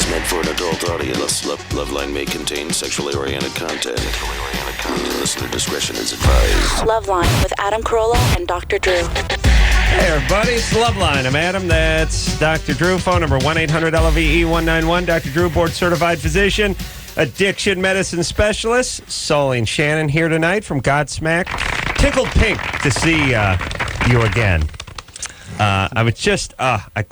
Meant for an adult audience. LoveLine may contain sexually oriented content. Listener discretion is advised. LoveLine with Adam Carolla and Dr. Drew. Hey, everybody. It's LoveLine. I'm Adam. That's Dr. Drew. Phone number 1-800-LOVE-191. Dr. Drew, board-certified physician, addiction medicine specialist. Sully and Shannon here tonight from Godsmack. Tickled pink to see you again. I was just, Godsmack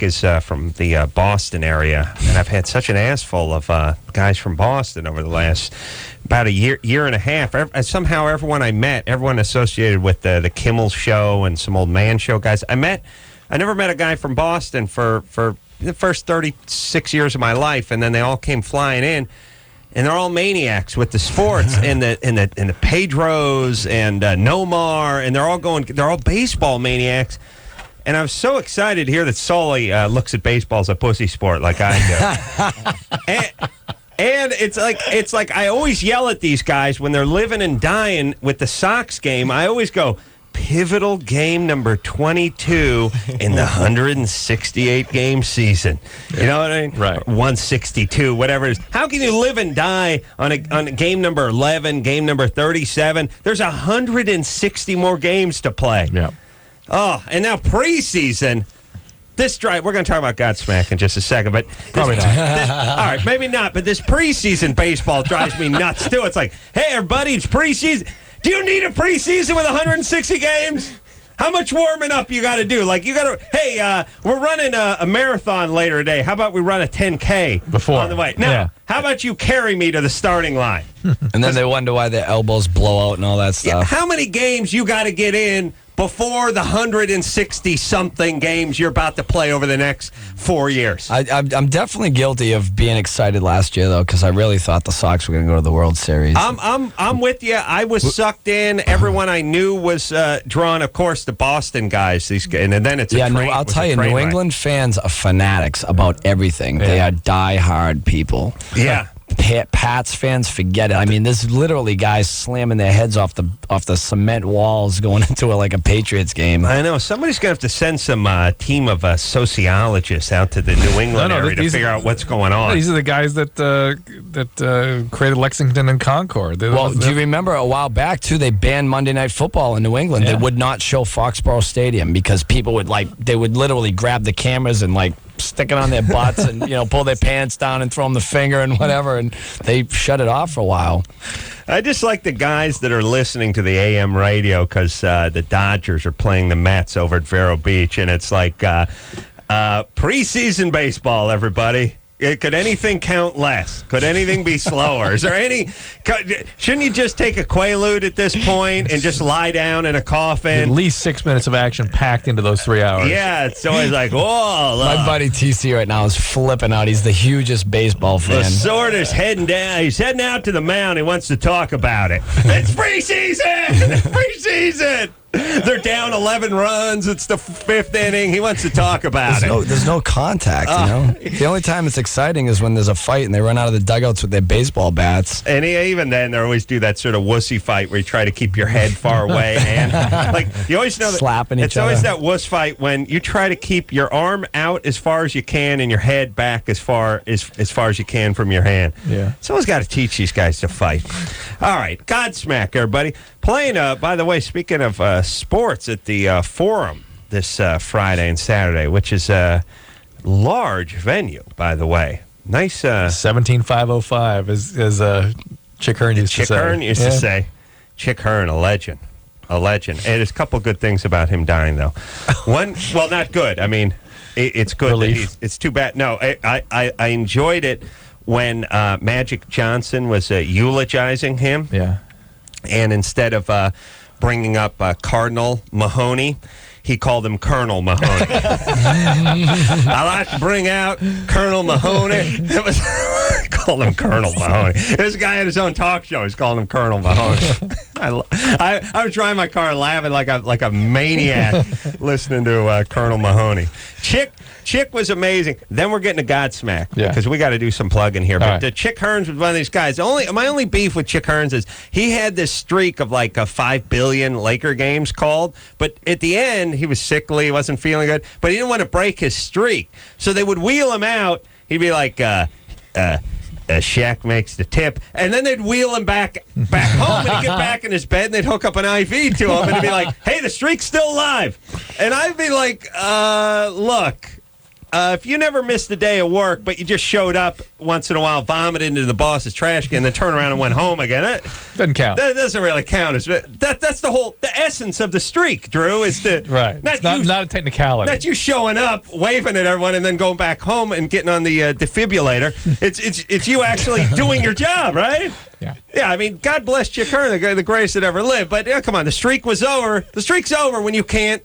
is from the Boston area, and I've had such an ass full of guys from Boston over the last about a year and a half. Somehow everyone I met, everyone associated with the Kimmel Show and some old man show guys, I never met a guy from Boston for the first 36 years of my life, and then they all came flying in. And they're all maniacs with the sports and the Pedros and Nomar, and they're all baseball maniacs. And I was so excited to hear that Sully looks at baseball as a pussy sport like I do. and it's like I always yell at these guys when they're living and dying with the Sox game. I always go, pivotal game number 22 in the 168-game season. You know what I mean? Right. 162, whatever it is. How can you live and die on a game number 11, game number 37? There's 160 more games to play. Yeah. Oh, and now preseason. This drive, we're going to talk about Godsmack in just a second, but Probably not. all right, maybe not, but this preseason baseball drives me nuts too. It's like, hey, everybody, it's preseason. Do you need a preseason with 160 games? How much warming up you got to do? Like, you got to, hey, we're running a marathon later today. How about we run a 10K before on the way? Now, How about you carry me to the starting line? And then they wonder why their elbows blow out and all that stuff. Yeah, how many games you got to get in before the 160-something games you're about to play over the next 4 years? I'm definitely guilty of being excited last year, though, because I really thought the Sox were going to go to the World Series. I'm with you. I was sucked in. Everyone I knew was drawn, of course, the Boston guys. And then it's a train. I'll tell you, New England fans are fanatics about everything. Yeah. They are diehard people. Yeah. Pats fans, forget it. I mean, there's literally guys slamming their heads off the cement walls going into a Patriots game. I know. Somebody's going to have to send some team of sociologists out to the New England area to figure out what's going on. These are the guys that created Lexington and Concord. Do you remember a while back, too, they banned Monday Night Football in New England. Yeah. They would not show Foxborough Stadium because people would, they would literally grab the cameras and, stick it on their butts and, pull their pants down and throw them the finger and whatever, and they shut it off for a while. I just like the guys that are listening to the AM radio because the Dodgers are playing the Mets over at Vero Beach, and it's like preseason baseball, everybody. Could anything count less? Could anything be slower? Is there any? Shouldn't you just take a Quaalude at this point and just lie down in a coffin? At least 6 minutes of action packed into those 3 hours. Yeah, it's always like, whoa. My buddy TC right now is flipping out. He's the hugest baseball fan. Lasorda's heading down. He's heading out to the mound. He wants to talk about it. It's preseason. It's preseason. They're down 11 runs. It's the fifth inning. He wants to talk about it. There's no contact, The only time it's exciting is when there's a fight and they run out of the dugouts with their baseball bats. And even then, they always do that sort of wussy fight where you try to keep your head far away. And you always know that slapping each other. It's always that wuss fight when you try to keep your arm out as far as you can and your head back as far as you can from your hand. Yeah. Someone's got to teach these guys to fight. All right, Godsmack, everybody. Playing, by the way, speaking of sports, at the Forum this Friday and Saturday, which is a large venue, by the way. Nice. 17505, as Chick Hearn used to say. Chick Hearn used to say. Chick Hearn, a legend. A legend. And there's a couple good things about him dying, though. One, well, not good. I mean, it's good. It's too bad. No, I enjoyed it when Magic Johnson was eulogizing him. Yeah. And instead of bringing up Cardinal Mahoney, he called him Colonel Mahoney. I like to bring out Colonel Mahoney. It was called him Colonel Mahoney. This guy had his own talk show. He's calling him Colonel Mahoney. I was driving my car laughing like a maniac listening to Colonel Mahoney. Chick was amazing. Then we're getting to Godsmack because we got to do some plugging here. But Chick Hearns was one of these guys. My only beef with Chick Hearns is he had this streak of like 5 billion Laker games called, but at the end he was sickly, he wasn't feeling good, but he didn't want to break his streak, so they would wheel him out. He'd be like, Shaq makes the tip, and then they'd wheel him back home, and he'd get back in his bed, and they'd hook up an IV to him, and it'd be like, hey, the streak's still alive. And I'd be like, look, if you never missed a day of work, but you just showed up once in a while, vomited into the boss's trash can, then turned around and went home again, it doesn't count. That doesn't really count. That's the essence of the streak, Drew, is to not a technicality. Not you showing up, waving at everyone, and then going back home and getting on the defibrillator. It's you actually doing your job, right? Yeah. Yeah, I mean, God bless Chick Hearn, the greatest that ever lived. But come on, the streak was over. The streak's over when you can't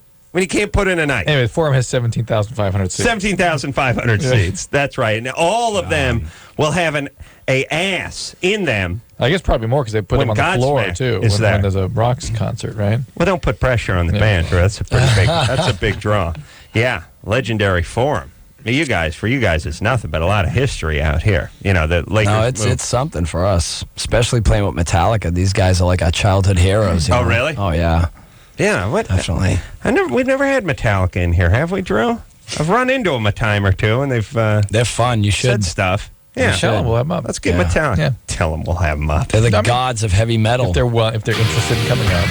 put in a night. Anyway, the forum has 17,500 seats. 17,500 seats. That's right. And all of them will have an ass in them. I guess probably more because they put them on the floor too when there's a Rocks concert, right? Well, don't put pressure on the band, Drew. That's a pretty big. That's a big draw. Yeah, legendary forum. For you guys, it's nothing but a lot of history out here. You know, the Lakers. No, it's something for us, especially playing with Metallica. These guys are like our childhood heroes. Oh, really? Oh, yeah. Yeah, what? Definitely. We've never had Metallica in here, have we, Drew? I've run into them a time or two, and they're fun. You should said stuff. Yeah, tell them we'll have them up. Let's get Metallica. Yeah. Tell them we'll have them up. They're the gods of heavy metal. If they're interested in coming out.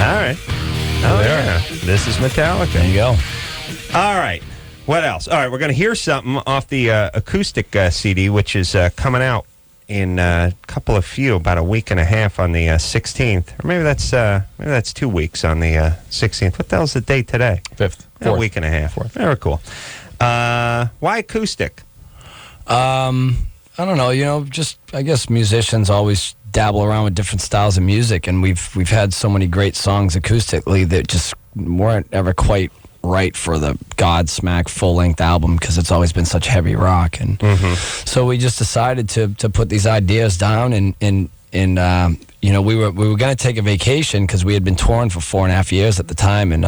All right. Oh, yeah. This is Metallica. There you go. All right. What else? All right, we're going to hear something off the Acoustic CD, which is coming out in about a week and a half on the 16th. Or maybe that's 2 weeks on the 16th. What the hell's the date today? 5th. A week and a half. 4th. Very cool. Why Acoustic? I don't know. Just I guess musicians always dabble around with different styles of music, and we've had so many great songs acoustically that just weren't ever quite right for the Godsmack full-length album because it's always been such heavy rock, and so we just decided to put these ideas down, and we were going to take a vacation because we had been touring for 4.5 years at the time, and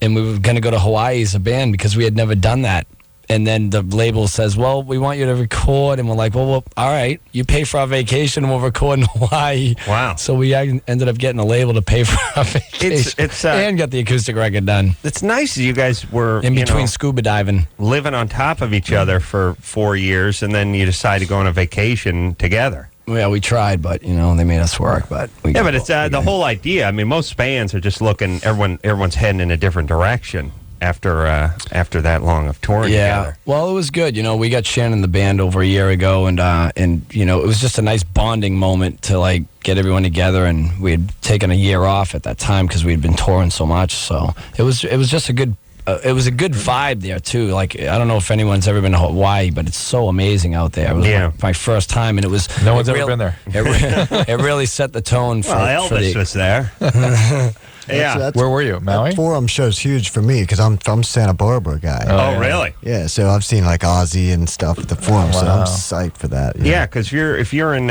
and we were going to go to Hawaii as a band because we had never done that. And then the label says, well, we want you to record. And we're like, well, all right, you pay for our vacation, we'll record in Hawaii. Wow. So we ended up getting a label to pay for our vacation and got the acoustic record done. It's nice that you guys were in between scuba diving, living on top of each other for 4 years, and then you decide to go on a vacation together. Yeah, we tried, but they made us work. But it's the whole idea. I mean, most bands are just looking. Everyone's heading in a different direction after that long of touring together. Well, it was good. We got Shannon the band over a year ago, and it was just a nice bonding moment to like get everyone together. And we had taken a year off at that time because we had been touring so much. So it was just a good. It was a good vibe there too. Like I don't know if anyone's ever been to Hawaii, but it's so amazing out there. It was my first time, and it was no one's ever been there. It really set the tone for. Well, Elvis was there. That's where were you, Maui? That forum show's huge for me because I'm from Santa Barbara guy. Oh, really? Yeah, so I've seen like Ozzy and stuff at the forum, so I'm psyched for that. Yeah, because if you're in,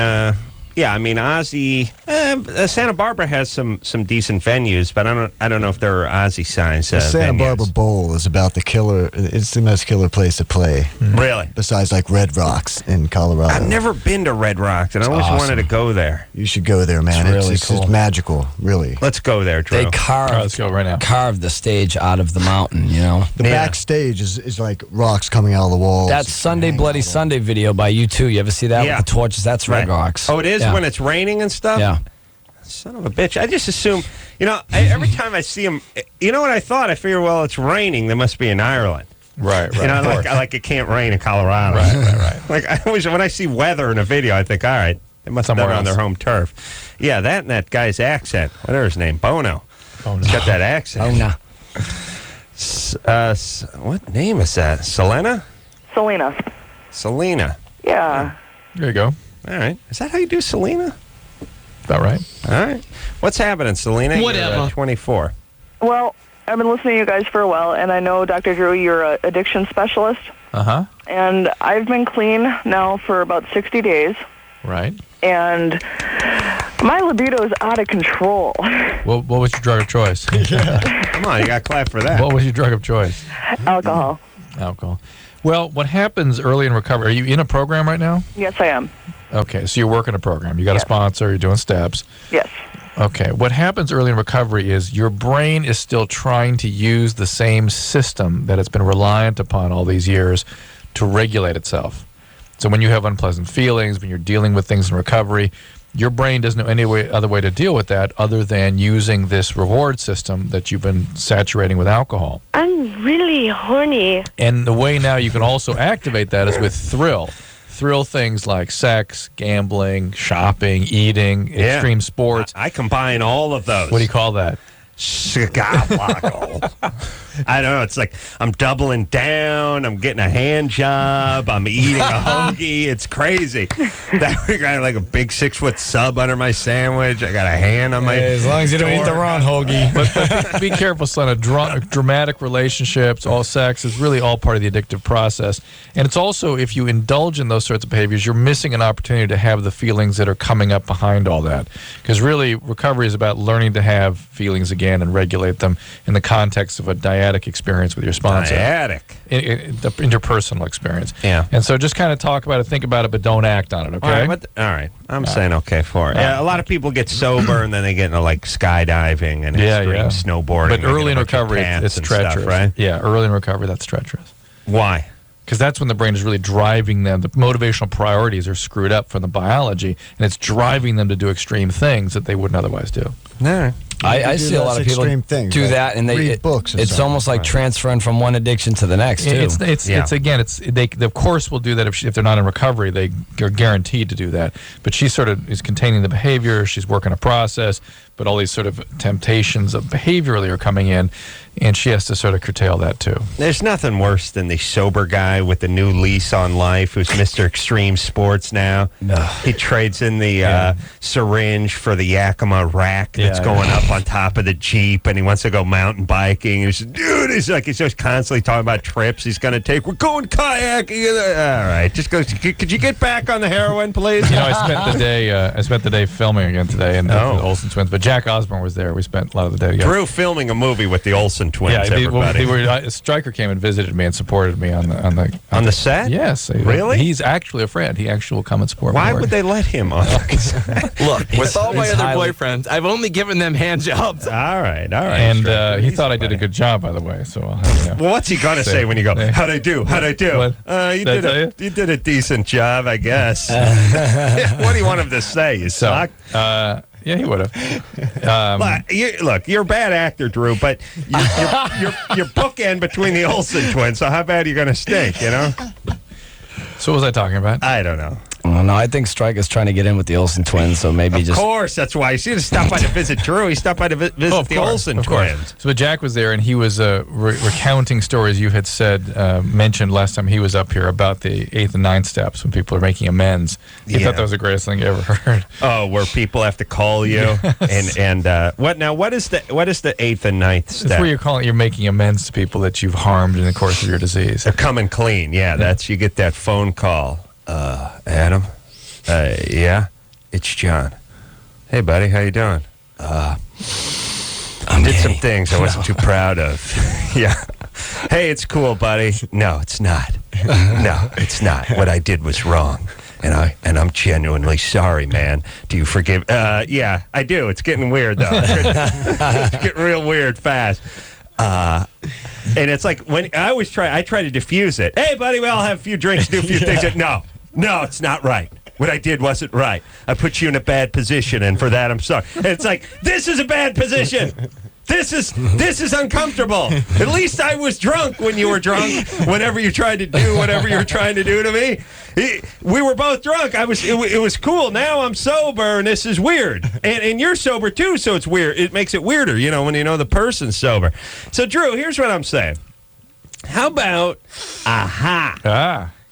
Ozzy, Santa Barbara has some decent venues, but I don't know if there are Ozzy signs. The Santa Barbara Bowl is about the killer. It's the most killer place to play. Really? Besides like Red Rocks in Colorado. I've never been to Red Rocks, and I always wanted to go there. You should go there, man. It's really cool. It's magical, really. Let's go there, Drew. They let's go right now. Carved the stage out of the mountain, The backstage is like rocks coming out of the walls. That Sunday Bloody Sunday video by U2. You ever see that with the torches? That's Red Rocks. Oh, it is when it's raining and stuff? Yeah. Son of a bitch. I just assume, every time I see them, you know what I thought? I figure, well, it's raining. They must be in Ireland. Right. Like it can't rain in Colorado. Right. Like I always, when I see weather in a video, I think, all right, they must have been on their home turf. Yeah, that and that guy's accent. Whatever his name, Bono. He's got that accent. Bono. What name is that? Selena? Selena. Yeah. There you go. All right. Is that how you do Selena? About right. All right. What's happening, Selena? Whatever. You're 24. Well, I've been listening to you guys for a while, and I know, Dr. Drew, you're an addiction specialist. Uh-huh. And I've been clean now for about 60 days. Right. And My libido is out of control. What was your drug of choice? Come on, you got to clap for that. What was your drug of choice? Alcohol. Alcohol. Well, what happens early in recovery? Are you in a program right now? Yes, I am. Okay, so you're working a program. You got a sponsor. You're doing steps. Yes. Okay, what happens early in recovery is your brain is still trying to use the same system that it's been reliant upon all these years to regulate itself. So when you have unpleasant feelings, when you're dealing with things in recovery, your brain doesn't know any other way to deal with that other than using this reward system that you've been saturating with alcohol. I'm really horny. And the way now you can also activate that is with thrill. Thrill things like sex, gambling, shopping, eating, extreme sports. I combine all of those. What do you call that? I don't know. It's like I'm doubling down. I'm getting a hand job. I'm eating a hoagie. It's crazy. That I got like a big 6-foot sub under my sandwich. I got a hand on my. As long as you don't eat the wrong hoagie. But be careful, son. Dramatic relationships, all sex is really all part of the addictive process. And it's also, if you indulge in those sorts of behaviors, you're missing an opportunity to have the feelings that are coming up behind all that. Because really, recovery is about learning to have feelings again and regulate them in the context of a dyadic experience with your sponsor. Dyadic. The interpersonal experience. Yeah. And so just kind of talk about it, think about it, but don't act on it, okay? All right. I'm saying okay for it. Yeah, a lot of people get sober and then they get into like skydiving and extreme snowboarding. But early in recovery, it's treacherous. Stuff, right? Yeah, early in recovery, that's treacherous. Why? Because that's when the brain is really driving them. The motivational priorities are screwed up from the biology, and it's driving them to do extreme things that they wouldn't otherwise do. No. I see a lot of people do that, and read books. It's almost like transferring from one addiction to the next, too. They of course will do that if they're not in recovery. They are guaranteed to do that. But she sort of is containing the behavior. She's working a process, but all these sort of temptations of behaviorally are coming in, and she has to sort of curtail that too. There's nothing worse than the sober guy with the new lease on life who's Mr. Extreme Sports now. No. He trades in the syringe for the Yakima rack that's going up on top of the Jeep, and he wants to go mountain biking. He's just constantly talking about trips he's going to take. We're going kayaking. All right, just go. Could you get back on the heroin, please? You know, I spent the day filming again today, and the Olsen twins. But Jack Osborne was there. We spent a lot of the day together. Drew filming a movie with the Olsen twins. Yeah, Stryker came and visited me and supported me on the set. Yes, really. He's actually a friend. He actually will come and support. Why would they let him on? Look, with all my other boyfriends, I've only given them hand jobs. All right. And he thought I did a good job, by the way. So, well, what's he gonna say when you go? How'd I do? You did a decent job, I guess. What do you want him to say? You suck. Yeah, he would have. Look, you're a bad actor, Drew, but you're bookend between the Olsen twins. So how bad are you going to stink? You know. So what was I talking about? I don't know. Oh, no, I think Stryker's trying to get in with the Olsen twins, so maybe Of course, that's why. He didn't stop by to visit Drew. He stopped by to visit the Olsen twins. So Jack was there, and he was recounting stories you had mentioned last time he was up here about the 8th and 9th steps when people are making amends. He thought that was the greatest thing you ever heard. Oh, where people have to call you and what now? What is the 8th and 9th step? It's where you're making amends to people that you've harmed in the course of your disease. They're coming clean. Yeah, that's you get that phone call. Adam? Yeah? It's John. Hey, buddy, how you doing? I did some things I wasn't too proud of. Yeah. Hey, it's cool, buddy. No, it's not. No, it's not. What I did was wrong. And I'm genuinely sorry, man. Do you forgive? Yeah, I do. It's getting weird, though. It's getting real weird fast. And it's like when I try to diffuse it. Hey, buddy, we all have a few drinks, do a few things. No, it's not right. What I did wasn't right. I put you in a bad position, and for that, I'm sorry. And it's like, this is a bad position. This is uncomfortable. At least I was drunk when you were drunk. Whenever you tried to do whatever you were trying to do to me, we were both drunk. It was cool. Now I'm sober, and this is weird. And you're sober too, so it's weird. It makes it weirder, when you know the person's sober. So Drew, here's what I'm saying. How about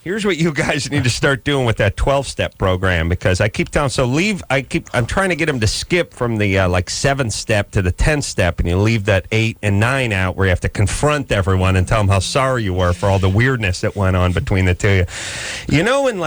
Here's what you guys need to start doing with that 12-step program, because I keep telling I'm trying to get them to skip from the 7th step to the 10th step, and you leave that 8 and 9 out where you have to confront everyone and tell them how sorry you were for all the weirdness that went on between the two of you. In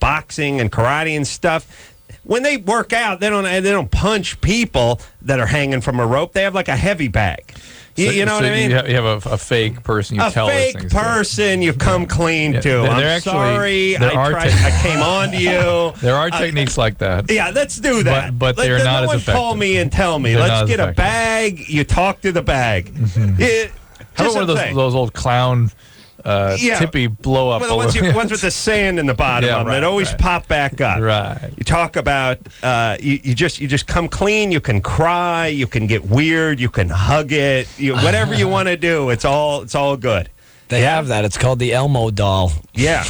boxing and karate and stuff, when they work out, they don't punch people that are hanging from a rope. They have like a heavy bag. You know what I mean? You have a fake person you tell these things to. A fake person you come clean to. I'm sorry. I came on to you. There are techniques like that. Yeah, let's do that. But they're not as effective. Call me and tell me. Let's get a bag. You talk to the bag. How about one of those old clown tippy blow up? Well, the ones with the sand in the bottom of them that always pop back up. Right. You talk about you just come clean. You can cry. You can get weird. You can hug it. Whatever you want to do. It's all good. They have that. It's called the Elmo doll. Yeah.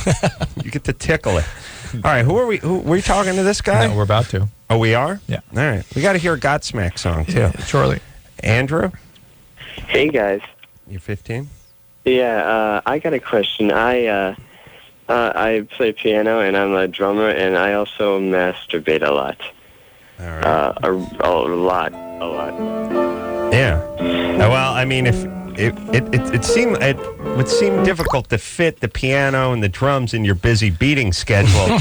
You get to tickle it. All right. Who are we? Were you talking to this guy? No, we're about to. Oh, we are? Yeah. All right. We got to hear a Godsmack song too. Yeah, shortly. Andrew. Hey guys. You're 15. Yeah, I got a question. I play piano and I'm a drummer, and I also masturbate a lot. All right. A lot. Yeah. Well, I mean, if it would seem difficult to fit the piano and the drums in your busy beating schedule.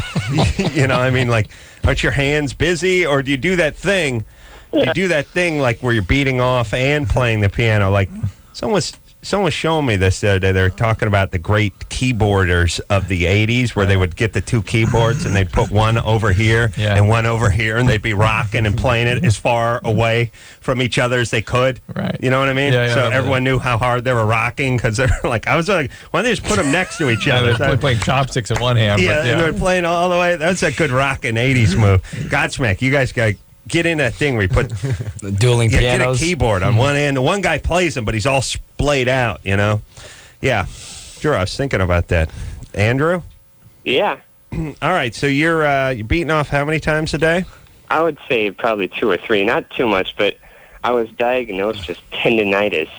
You know, I mean, like, aren't your hands busy, or do you do that thing? You do that thing like where you're beating off and playing the piano. Like someone was showing me this the other day. They were talking about the great keyboarders of the 80s where they would get the two keyboards and they'd put one over here and one over here, and they'd be rocking and playing it as far away from each other as they could. Right. You know what I mean? Yeah, so everyone knew how hard they were rocking because they're like, I was like, why don't they just put them next to each other? They're playing chopsticks in one hand. Yeah, they were playing all the way. That's a good rocking 80s move. Godsmack, you guys got to get in that thing where you put the dueling pianos. Get a keyboard on one end. The one guy plays them, but he's all splayed out, you know? Yeah. Sure, I was thinking about that. Andrew? Yeah. All right, so you're beating off how many times a day? I would say probably 2 or 3. Not too much, but I was diagnosed with tendinitis,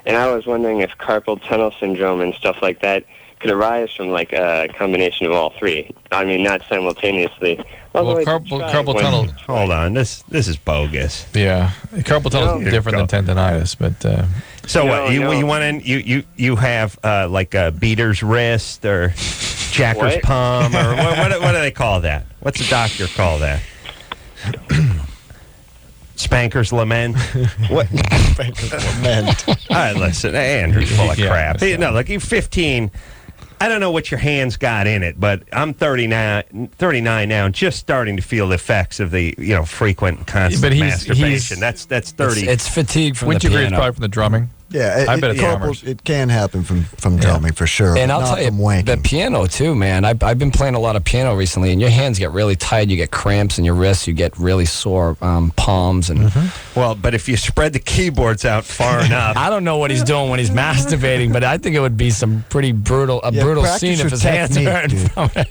and I was wondering if carpal tunnel syndrome and stuff like that could arise from like a combination of all three. I mean, not simultaneously. Well, carpal tunnel. Hold on, this is bogus. Yeah, carpal tunnel is different than tendinitis, but. So what? You went in? You have like a beater's wrist or jacker's palm, or what do they call that? What's the doctor call that? Spanker's lament. What? Spanker's lament. All right, listen, Andrew's full of crap. No, like you're 15. I don't know what your hands got in it, but I'm 39 now and just starting to feel the effects of the frequent constant masturbation. That's 30. It's fatigue from the piano. Wouldn't you agree it's probably from the drumming? Yeah, I bet it can happen from drumming for sure. And I'll tell you, the piano too, man. I've been playing a lot of piano recently, and your hands get really tight. You get cramps in your wrists. You get really sore palms. And well, but if you spread the keyboards out far enough, I don't know what he's doing when he's masturbating, but I think it would be some pretty brutal scene if his hands are hurting from it.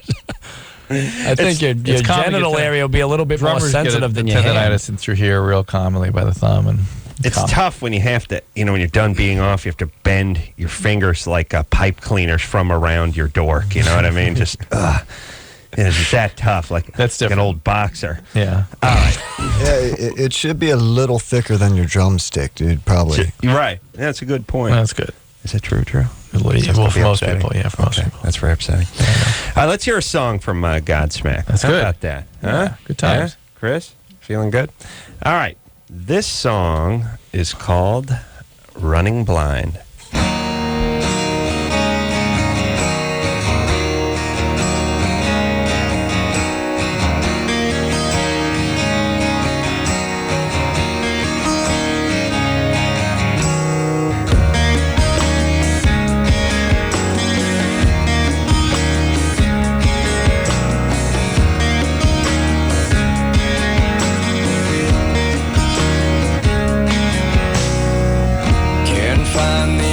I think your genital area will be a little bit more sensitive than your hand. Tendinitis through here real commonly by the thumb and. It's tough when you have to, when you're done being off, you have to bend your fingers like pipe cleaners from around your dork. You know what I mean? Just, it's that tough, like an old boxer. Yeah. All right. Yeah, it should be a little thicker than your drumstick, dude, probably. You're right. That's a good point. That's good. Is that true, Drew? Well, for most people, yeah, for most people. That's very upsetting. All right, let's hear a song from Godsmack. That's How good. about that? Huh? Yeah, good times. Yeah? Chris, feeling good? All right. This song is called Running Blind. Find the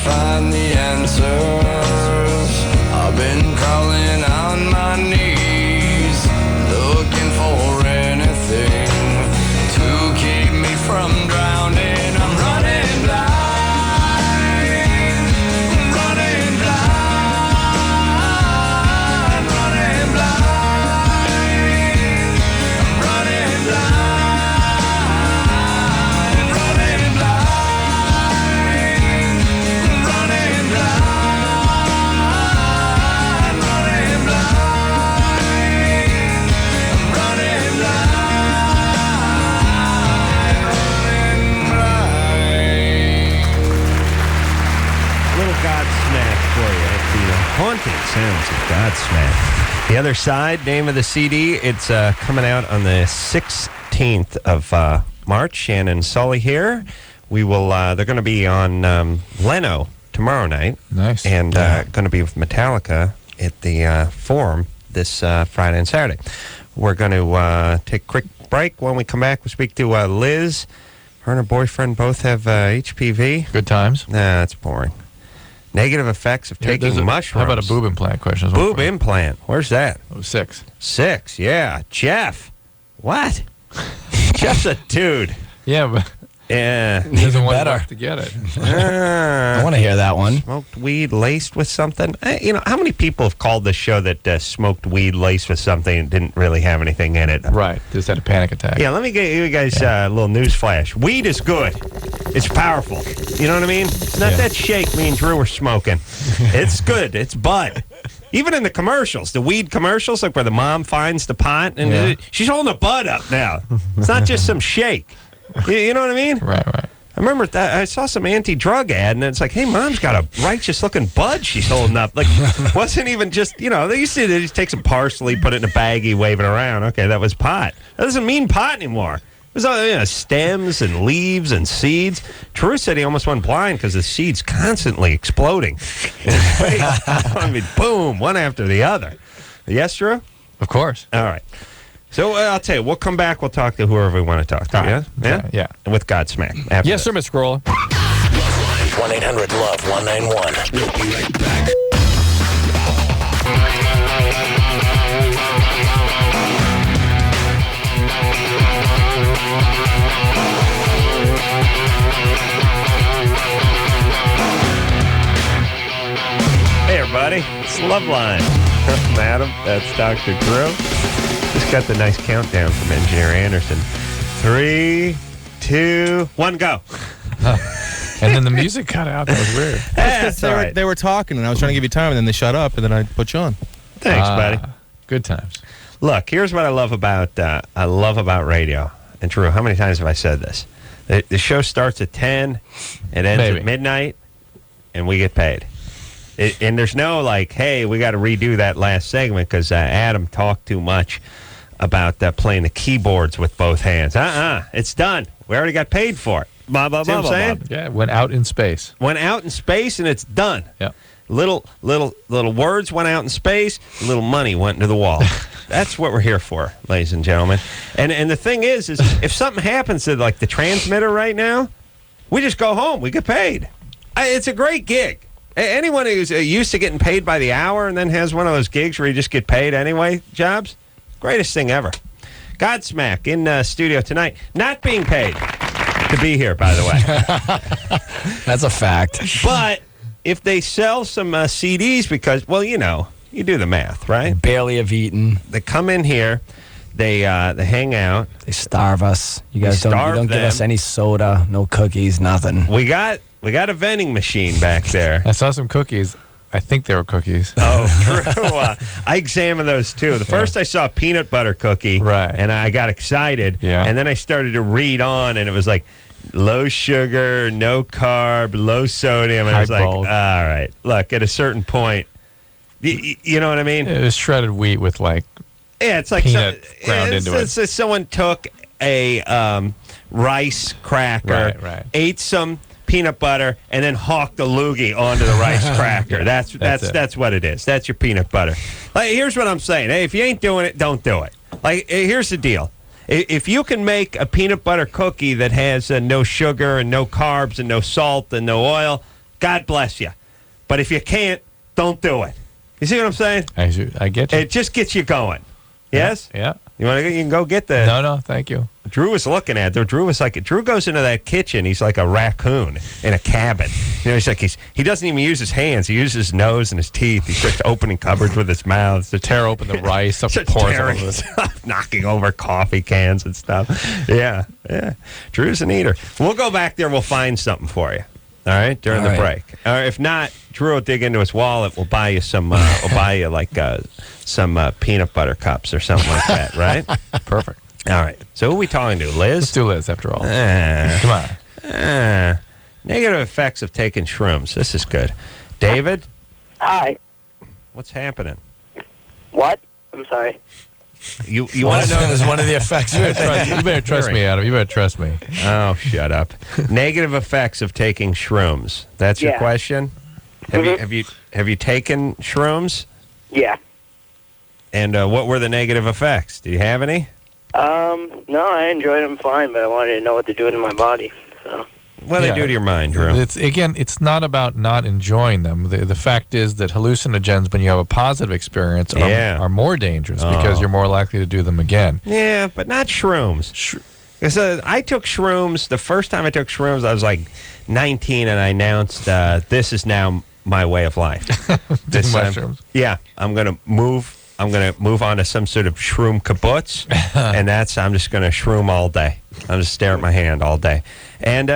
find the answers. I've been crawling on my knees, looking for anything to keep me from drowning. I'm running blind, running blind, running blind. I'm running blind, running blind, running blind, running blind. I'm running Little Godsmack for you. The haunting sounds of Godsmack. The Other Side, name of the CD. It's coming out on the 16th of March. Shannon and Sully here. We will. They're going to be on Leno tomorrow night. Nice. And going to be with Metallica at the Forum this Friday and Saturday. We're going to take a quick break. When we come back, we'll speak to Liz. Her and her boyfriend both have HPV. Good times. Nah, that's boring. Negative effects of taking mushrooms. How about a boob implant question? Boob implant. Where's that? Oh, 6. 6, yeah. Jeff. What? Jeff's a dude. Yeah, but Yeah. he doesn't want better. to get it. I want to hear that one. Smoked weed laced with something. You know, how many people have called the show that smoked weed laced with something and didn't really have anything in it? Right. Just had a panic attack. Yeah, let me get you guys a little news flash. Weed is good. It's powerful. You know what I mean? It's not that shake me and Drew were smoking. It's good. It's bud. Even in the commercials, the weed commercials, like where the mom finds the pot and she's holding a bud up now. It's not just some shake. You know what I mean? Right. I remember that I saw some anti-drug ad, and it's like, hey, mom's got a righteous-looking bud she's holding up. Like, wasn't even just, they used to just take some parsley, put it in a baggie, wave it around. Okay, that was pot. That doesn't mean pot anymore. It was all stems and leaves and seeds. Drew said he almost went blind because the seeds constantly exploding. I mean, boom, one after the other. Yes, Drew? Of course. All right. So I'll tell you, we'll come back. We'll talk to whoever we want to talk to. Right. Yeah? Yeah. And with Godsmack. After Yes, sir, Miss Corolla. 1-800-LOVE-191. We'll be right back. Hey, everybody. It's LoveLine. I'm Adam. That's Dr. Drew. Just got the nice countdown from Engineer Anderson. 3, 2, 1, go. And then the music cut out. That was weird. That's all right. They were talking, and I was trying to give you time, and then they shut up, and then I put you on. Thanks, buddy. Good times. Look, here's what I love about radio. And Drew, how many times have I said this? The show starts at 10, it ends at midnight, and we get paid. And there's no like, hey, we got to redo that last segment because Adam talked too much about playing the keyboards with both hands. It's done. We already got paid for it. Blah, blah, blah, blah. Yeah, went out in space. Went out in space, and it's done. Yeah. Little words went out in space. Little money went into the wall. That's what we're here for, ladies and gentlemen. And the thing is if something happens to like the transmitter right now, we just go home. We get paid. It's a great gig. Anyone who's used to getting paid by the hour and then has one of those gigs where you just get paid anyway, jobs, greatest thing ever. Godsmack in studio tonight, not being paid to be here, by the way. That's a fact. But if they sell some CDs because, well, you do the math, right? Barely have eaten. They come in here, they hang out. They starve us. You guys don't give us any soda, no cookies, nothing. We got a vending machine back there. I saw some cookies. I think they were cookies. Oh, true. I examined those too. The first I saw a peanut butter cookie, right, and I got excited. Yeah. And then I started to read on, and it was like low sugar, no carb, low sodium. And I was like, all right. Look, at a certain point, you know what I mean? It was shredded wheat with like it's like peanut ground into it. It's someone took a rice cracker, right. ate some peanut butter, and then hawked a loogie onto the rice cracker. That's what it is. That's your peanut butter. Like, here's what I'm saying. Hey, if you ain't doing it, don't do it. Like, here's the deal. If you can make a peanut butter cookie that has no sugar and no carbs and no salt and no oil, God bless you. But if you can't, don't do it. You see what I'm saying? I get you. It just gets you going. Yes? Yeah. You want to? You can go get the. No, thank you. Drew was looking at it. Drew goes into that kitchen. He's like a raccoon in a cabin. He's like he doesn't even use his hands. He uses his nose and his teeth. He starts opening cupboards with his mouth. To tear open the rice, stuff pours all over it. Knocking over coffee cans and stuff. Yeah. Drew's an eater. We'll go back there. We'll find something for you. All right, during the break. If not, Drew will dig into his wallet. We'll buy you some. We'll buy you like some peanut butter cups or something like that. Right? Perfect. All right. So who are we talking to? Liz? Let's do Liz after all. Come on. Negative effects of taking shrooms. This is good. David? Hi. What's happening? What? I'm sorry. You want to know? Is one of the effects. You better trust me, Adam. You better trust me. Oh, shut up. Negative effects of taking shrooms. That's your question? Have you taken shrooms? Yeah. And what were the negative effects? Do you have any? No, I enjoyed them fine, but I wanted to know what they're doing in my body. So. What do they do to your mind, Drew? It's not about not enjoying them. The fact is that hallucinogens, when you have a positive experience, are more dangerous because you're more likely to do them again. Yeah, but not shrooms. Because I took shrooms, the first time I took shrooms, I was like 19, and I announced, this is now my way of life. Mushrooms? Yeah, I'm going to move on to some sort of shroom kibbutz, and I'm just going to shroom all day. I'm just stare at my hand all day. And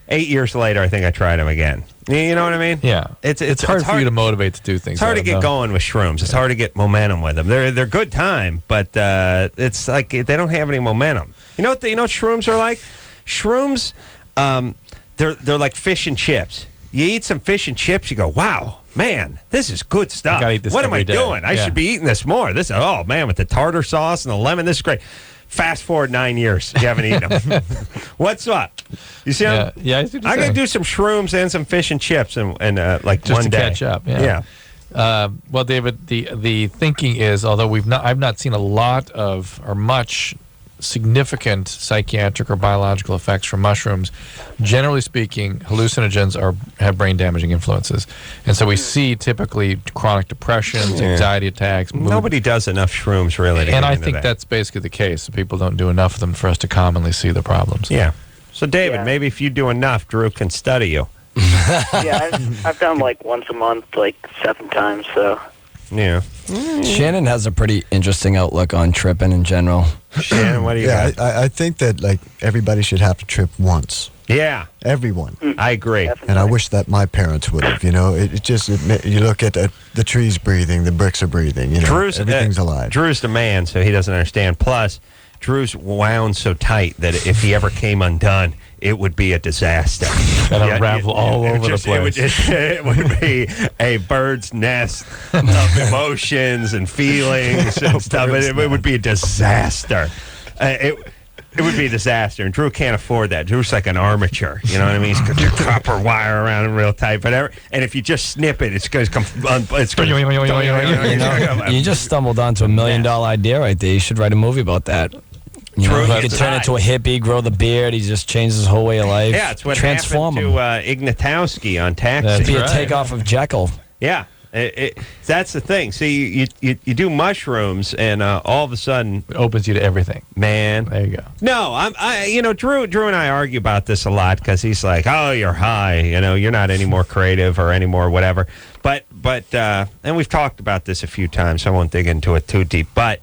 8 years later, I think I tried them again. You know what I mean? Yeah. It's hard for you to motivate to do things. It's hard to get going with shrooms. It's hard to get momentum with them. They're good time, but it's like they don't have any momentum. You know what shrooms are like? Shrooms, they're like fish and chips. You eat some fish and chips, you go, wow, man, this is good stuff. What am I doing? I should be eating this more. Oh, man, with the tartar sauce and the lemon, this is great. Fast forward 9 years, you haven't eaten them. What's up? You see them? Yeah, I see. I'm going to do some shrooms and some fish and chips and like just one to day. catch up. Yeah. Well, David, the thinking is, although I've not seen a lot of or much significant psychiatric or biological effects from mushrooms, generally speaking, hallucinogens have brain damaging influences, and so we see typically chronic depressions, anxiety attacks. Nobody does enough shrooms really, and I think that's basically the case. People don't do enough of them for us to commonly see the problems. Yeah. So, David, maybe if you do enough, Drew can study you. Yeah, I've done like once a month, like 7 times. So. Yeah. Shannon has a pretty interesting outlook on tripping in general. Shannon, what do you got? I think that like everybody should have to trip once. Yeah. Everyone. I agree. Definitely. And I wish that my parents would have. You know, you look at the trees breathing, the bricks are breathing. You know, everything's alive. Drew's the man, so he doesn't understand. Plus, Drew's wound so tight that if he ever came undone, it would be a disaster. And unravel all over the place. It would be a bird's nest of emotions and feelings and stuff. It would be a disaster. It would be a disaster, and Drew can't afford that. Drew's like an armature, you know what I mean? He's got your copper wire around him real tight, and if you just snip it, it's going to come. You just stumbled onto $1 million idea right there. You should write a movie about that. You know, he could turn into a hippie, grow the beard. He just changes his whole way of life. Yeah, it's what transform happened to Ignatowski on Taxi. That'd be a takeoff of Jekyll. Yeah. That's the thing. See, you do mushrooms, and all of a sudden it opens you to everything. Man, there you go. No, Drew and I argue about this a lot because he's like, "Oh, you're high. You know, you're not any more creative or any more whatever." But and we've talked about this a few times, so I won't dig into it too deep. But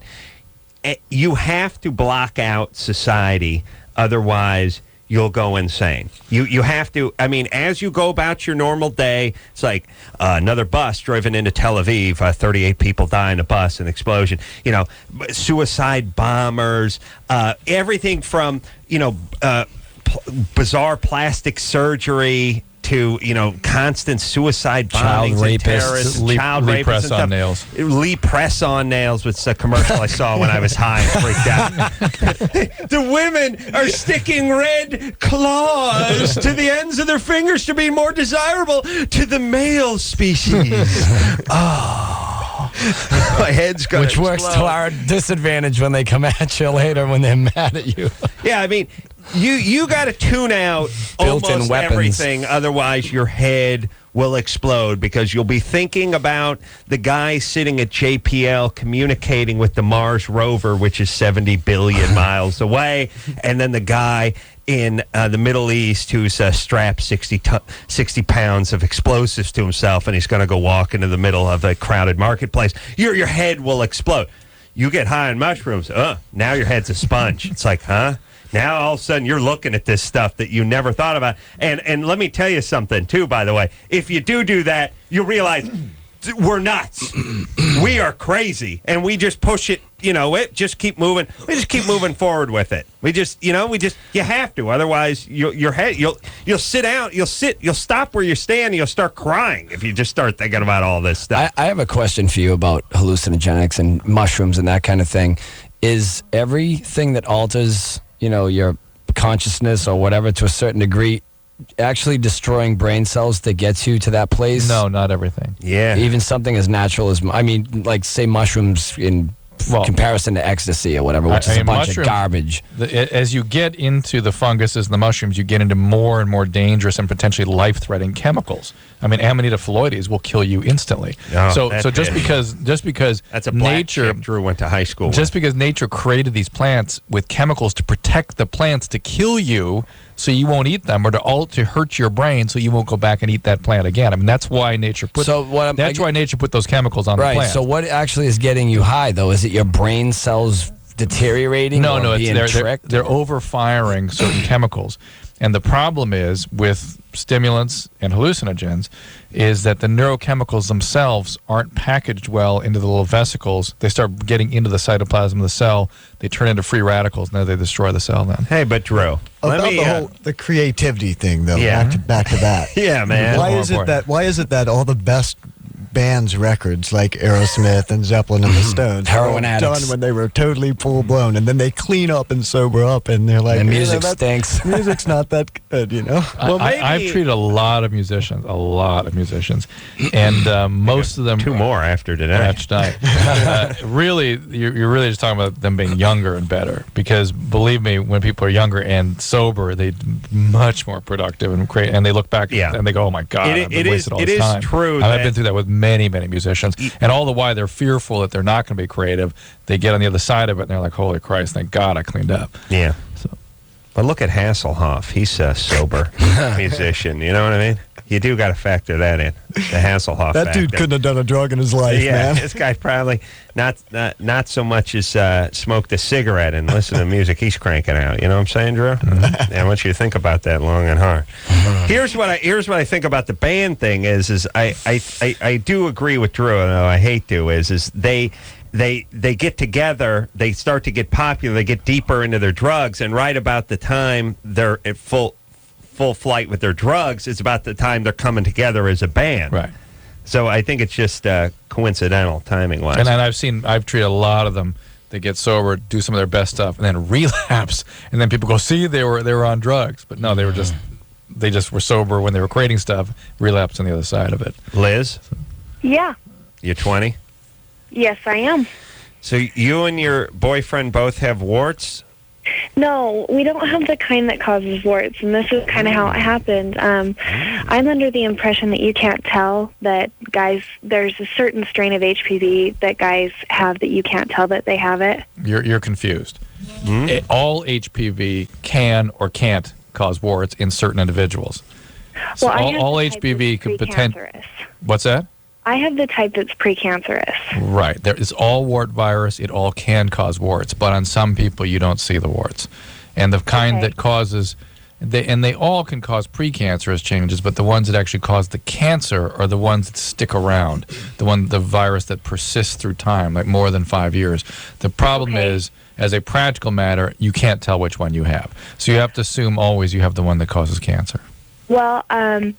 you have to block out society, otherwise you'll go insane. You have to, I mean, as you go about your normal day, it's like another bus driven into Tel Aviv, 38 people die in a bus, an explosion, suicide bombers, everything from, bizarre plastic surgery to, constant suicide bombings, child terrorists, child Lee rapists press and on stuff. nails. Lee press on nails was a commercial I saw when I was high and freaked out. The women are sticking red claws to the ends of their fingers to be more desirable to the male species. Oh. My head's going Which works to our disadvantage when they come at you later when they're mad at you. Yeah, I mean, You got to tune out Built-in almost weapons. everything, otherwise your head will explode because you'll be thinking about the guy sitting at JPL communicating with the Mars rover, which is 70 billion miles away, and then the guy in the Middle East who's strapped 60 pounds of explosives to himself, and he's going to go walk into the middle of a crowded marketplace. Your head will explode. You get high on mushrooms, now your head's a sponge. It's like, huh? Now all of a sudden you're looking at this stuff that you never thought about. And let me tell you something, too, by the way. If you do that, you realize we're nuts. We are crazy. And we just push it, just keep moving. We just keep moving forward with it. You have to. Otherwise, your head, you'll sit down, you'll stop where you stand, and you'll start crying if you just start thinking about all this stuff. I have a question for you about hallucinogenics and mushrooms and that kind of thing. Is everything that alters your consciousness or whatever to a certain degree actually destroying brain cells that gets you to that place? No, not everything. Yeah. Even something as natural as, like, say, mushrooms in comparison to ecstasy or whatever, which is a bunch of garbage. As you get into the funguses and the mushrooms, you get into more and more dangerous and potentially life-threatening chemicals. I mean, Amanita phalloides will kill you instantly. So just because that's a black nature chick Drew went to high school just because nature created these plants with chemicals to protect the plants to kill you so you won't eat them, or to hurt your brain so you won't go back and eat that plant again. I mean, that's why nature put why nature put those chemicals on the plant. Right. So what actually is getting you high, though? Is it your brain cells deteriorating? No, it's they're overfiring certain chemicals. And the problem is with stimulants and hallucinogens is that the neurochemicals themselves aren't packaged well into the little vesicles. They start getting into the cytoplasm of the cell. They turn into free radicals, and then they destroy the cell then. Hey, but Drew, the creativity thing, though, Yeah. back to that. Yeah, man. Why is it that all the best bands' records like Aerosmith and Zeppelin and the Stones Heroin were addicts. done when they were totally full blown, and then they clean up and sober up, and they're like, And music stinks. Music's not that good, Well, maybe I've treated a lot of musicians, and most of them 2 more after today. Really, you're really just talking about them being younger and better. Because believe me, when people are younger and sober, they're much more productive and great. And they look back and they go, "Oh my God, I've been wasted all this time." True. I've been through that with many musicians, and all the while they're fearful that they're not going to be creative. They get on the other side of it, and they're like, "Holy Christ! Thank God I cleaned up." Yeah. But look at Hasselhoff. He's a sober musician. You know what I mean? You do got to factor that in. The Hasselhoff That dude factor. couldn't have done a drug in his life, man. This guy probably not so much as smoked a cigarette and listen to music he's cranking out. You know what I'm saying, Drew? I want you to think about that long and hard. Here's what I think about the band thing is I do agree with Drew, though I hate to, is they get together, they start to get popular, they get deeper into their drugs, and right about the time they're at full flight with their drugs, it's about the time they're coming together as a band. Right. So I think it's just coincidental timing-wise. And I've treated a lot of them. They get sober, do some of their best stuff, and then relapse. And then people go, "See, they were on drugs," but no, they just were sober when they were creating stuff. Relapsed on the other side of it. Liz, Yeah. you're 20. Yes, I am. So you and your boyfriend both have warts? No, we don't have the kind that causes warts, and this is kind of how it happened. I'm under the impression that you can't tell that guys, there's a certain strain of HPV that guys have that you can't tell that they have it. You're confused. All HPV can or can't cause warts in certain individuals. So Well, I have all the type HPV that's could potentially. precancerous. What's that? I have the type that's precancerous. Right. There is all wart virus. It all can cause warts, but on some people you don't see the warts. And the kind that causes, they all can cause precancerous changes, but the ones that actually cause the cancer are the ones that stick around. The virus that persists through time, like more than 5 years. The problem is, as a practical matter, you can't tell which one you have. So you have to assume always you have the one that causes cancer. Well, I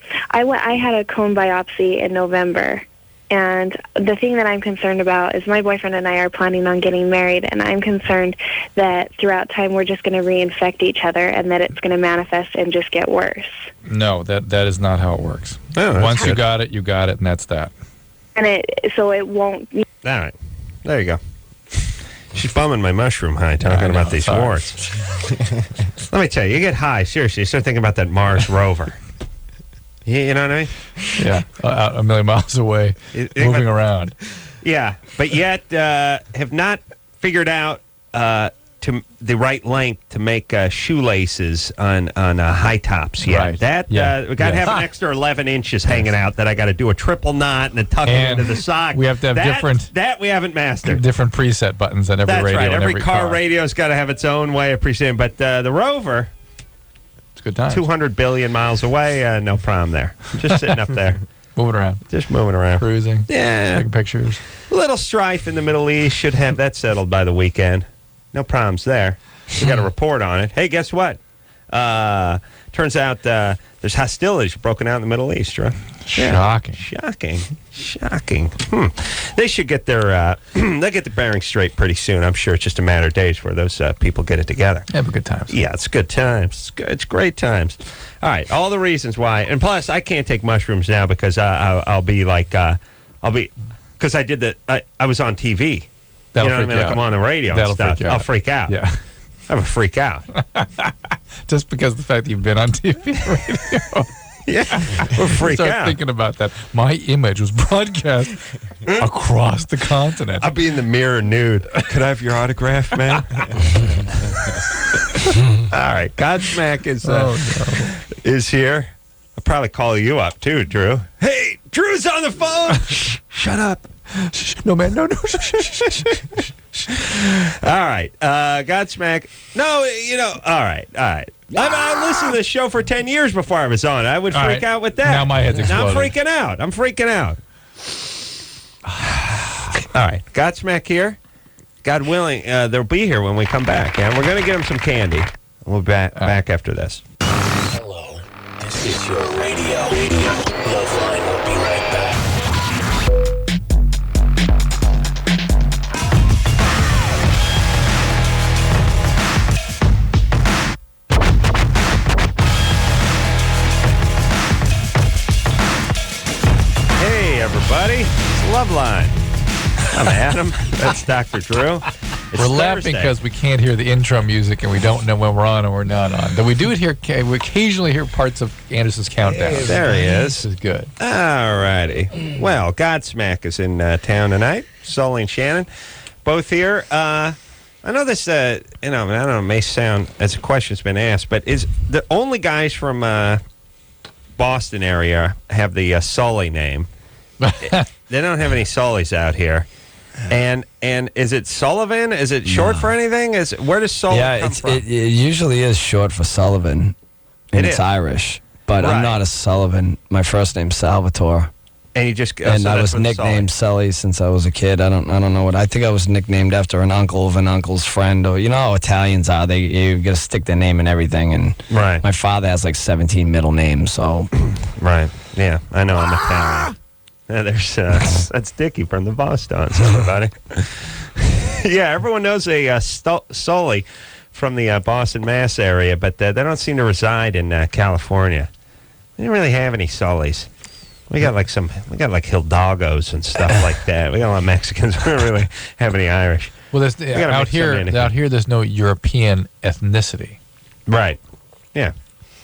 had a cone biopsy in November. And the thing that I'm concerned about is my boyfriend and I are planning on getting married, and I'm concerned that throughout time we're just going to reinfect each other and that it's going to manifest and just get worse. No, that is not how it works. Oh, Once you got it, and that's that. And so it won't. All right. There you go. She's bumming my mushroom high, talking about these sorry. warts. Let me tell you get high, seriously, you start thinking about that Mars rover. You know what I mean? Yeah, out a million miles away, moving around. Yeah, but yet have not figured out to the right length to make shoelaces on high tops yet. Right. That we got to have an extra 11 inches hanging out that I got to do a triple knot and then tuck it And into the sock. we have to have different- That we haven't mastered. Different preset buttons on every That's radio. right. and Every car car radio's got to have its own way of presenting. But the rover, It's good times. 200 billion miles away, no problem there. Just sitting up there. Moving around. Just moving around. Cruising. Yeah. Taking pictures. A little strife in the Middle East. Should have that settled by the weekend. No problems there. We got a report on it. Hey, guess what? Turns out there's hostilities broken out in the Middle East, right? Shocking. Shocking. They should get their they'll get the bearings straight pretty soon. I'm sure it's just a matter of days where those people get it together. Yeah, but good times. Yeah, it's good times. It's great times. All right, all the reasons why, and plus I can't take mushrooms now because I'll be like because I did I was on TV. That'll you know what I freak mean? you Like out. I'm on the radio That'll and stuff. freak you out. I'll freak out. Yeah. I'm a freak out. Just because of the fact that you've been on TV and radio. Yeah, we'll freak Start out. thinking about that. My image was broadcast across the continent. I'll be in the mirror nude. Could I have your autograph, man? All right, Godsmack is here. I'll probably call you up too, Drew. Hey, Drew's on the phone. Shut up. No, man, no. All right, Godsmack. No, all right. I listened to this show for 10 years before I was on. I would freak out with that. Now my head's Now exploding. I'm freaking out. All right, Godsmack here. God willing, they'll be here when we come back. And we're going to get them some candy. We'll be back after this. Hello, this is your radio. LoveLine will be right back. Hey, everybody. It's LoveLine. I'm Adam. That's Dr. Drew. It's We're laughing Thursday. because we can't hear the intro music and we don't know when we're on or we're not on. Though we do it here. We occasionally hear parts of Anderson's countdown. There he is. This is good. All righty. Well, Godsmack is in town tonight. Sully and Shannon, both here. I know this, I don't know, it may sound as a question's been asked, but is the only guys from Boston area have the Sully name? They don't have any Sullys out here. And is it Sullivan? Is it short for anything? Where does Sully come from? It usually is short for Sullivan, and It it's is. Irish. But Right. I'm not a Sullivan. My first name's Salvatore, And you just and so I that's was what nicknamed Sully since I was a kid. I don't know what. I think I was nicknamed after an uncle of an uncle's friend, or you know how Italians are. You got to stick their name in everything. And Right. my father has like 17 middle names, so Right. Yeah, I know. I'm Italian. Yeah, there's that's Dickie from the Bostons, everybody. Yeah, everyone knows a Sully from the Boston, Mass area, but they don't seem to reside in California. We didn't really have any Sullys. We got like Hildagos and stuff like that. We got a lot of Mexicans. We don't really have any Irish. Well, there's, gotta out mix them in. here, there's no European ethnicity. Right. Yeah.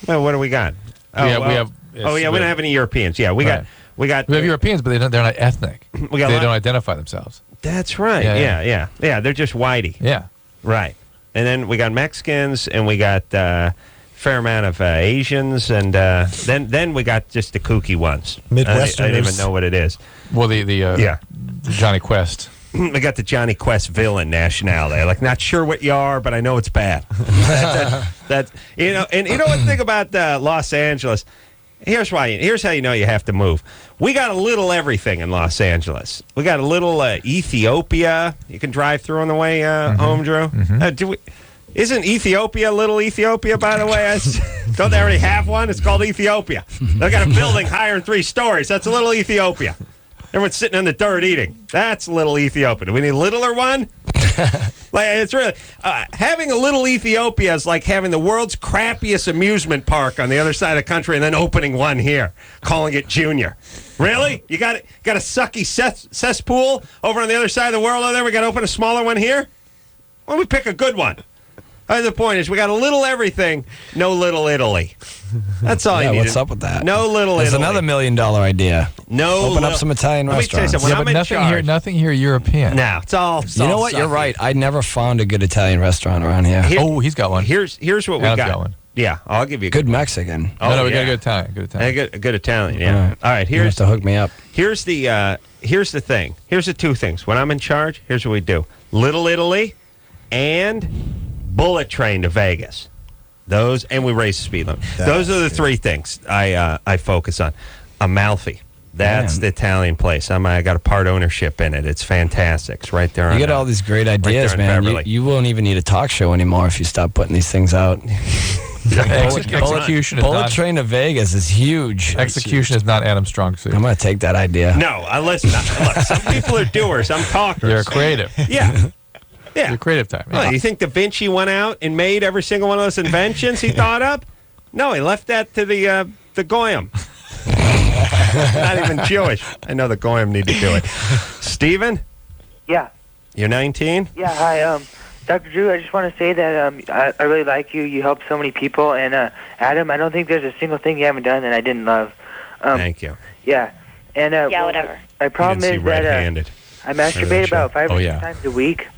Well, what do we got? We have. We don't have any Europeans. Yeah, we got. We have Europeans, but they're not ethnic. We got they don't identify themselves. That's right. Yeah. They're just whitey. Yeah. Right. And then we got Mexicans, and we got fair amount of Asians, and then we got just the kooky ones. Midwesterners. I don't even know what it is. Well, the Johnny Quest. We got the Johnny Quest villain nationality. Like, not sure what you are, but I know it's bad. That's and you know one thing about Los Angeles. Here's how you know you have to move. We got a little everything in Los Angeles. We got a little Ethiopia you can drive through on the way home, Drew. Isn't Ethiopia Little Ethiopia, by the way? Don't they already have one? It's called Ethiopia. They got a building higher than 3 stories. That's a Little Ethiopia. Everyone's sitting in the dirt eating. That's Little Ethiopia. Do we need a littler one? Like, it's really having a Little Ethiopia is like having the world's crappiest amusement park on the other side of the country and then opening one here, calling it Junior. Really? You got a sucky cesspool over on the other side of the world over there? We got to open a smaller one here? Why don't we pick a good one? The point is, we got a little everything, no Little Italy. That's all you need. What's up with that? No Little There's Italy. another $1 million idea. No. Open up some Italian Let me tell you restaurants. something, when I'm in charge- nothing here European. No, it's all. You know what? You're right. I never found a good Italian restaurant around here. He's got one. Here's what we Adam's got. got one. Yeah, I'll give you a Good Mexican. No, we got yeah. a good Italian. Good Italian. Good Italian, yeah. All right, You have here's to hook me up. Here's the thing. Here's the two things. When I'm in charge, here's what we do: Little Italy and bullet train to Vegas. Those, and we raise the speed limit. Those are the three things I focus on. Amalfi. That's the Italian place. I got a part ownership in it. It's fantastic. It's right there. You get all these great ideas, man. You won't even need a talk show anymore if you stop putting these things out. Execution is Bullet not, train to Vegas is huge. execution is not Adam's strong suit. I'm going to take that idea. No, listen. Look, some people are doers. I'm talkers. You're creative. Yeah. Yeah. Your creative time. Well, Yeah. you think Da Vinci went out and made every single one of those inventions he thought up? No, he left that to the Goyim. Not even Jewish. I know the Goyim need to do it. Steven? Yeah. You're 19? Yeah, hi. Dr. Drew, I just want to say that I really like you. You help so many people. And Adam, I don't think there's a single thing you haven't done that I didn't love. Thank you. Yeah. And Yeah, whatever. My problem you didn't is see that red-handed. I masturbate about 5 or 6 yeah. times a week.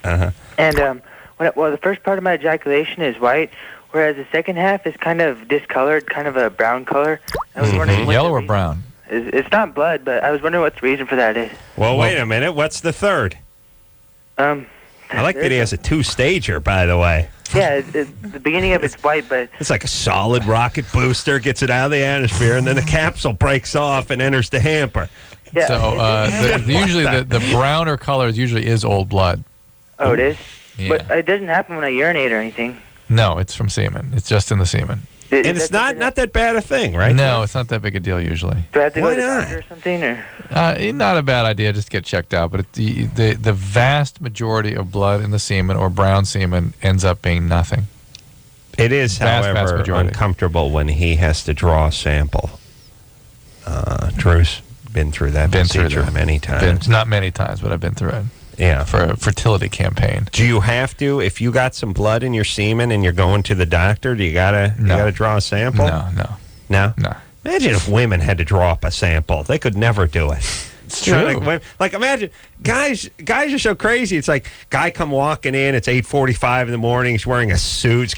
Uh-huh. And the first part of my ejaculation is white, whereas the second half is kind of discolored, kind of a brown color. I was wondering what Yellow the or reason- brown? It's not blood, but I was wondering what the reason for that is. Well, wait a minute. What's the third? I like that he has a two-stager, by the way. Yeah, the beginning of it's white, but It's like a solid rocket booster, gets it out of the atmosphere, and then the capsule breaks off and enters the hamper. yeah. So usually the browner color usually is old blood. Oh, it is? Yeah. But it doesn't happen when I urinate or anything. No, it's from semen. It's just in the semen. And it's not that bad a thing, right? No, it's not that big a deal usually. Do I have to go Why to the not? doctor or something? Or? Not a bad idea. Just get checked out. But the vast majority of blood in the semen or brown semen ends up being nothing. It is, Vast however, majority. uncomfortable when he has to draw a sample. Drew's been through that procedure many times. Not many times, but I've been through it. Yeah. For a fertility campaign. Do you have to, if you got some blood in your semen and you're going to the doctor, you gotta draw a sample? No. No? Imagine if women had to draw up a sample. They could never do it. It's true. Like imagine, guys are so crazy. It's like, guy come walking in, it's 8:45 in the morning, he's wearing a suit,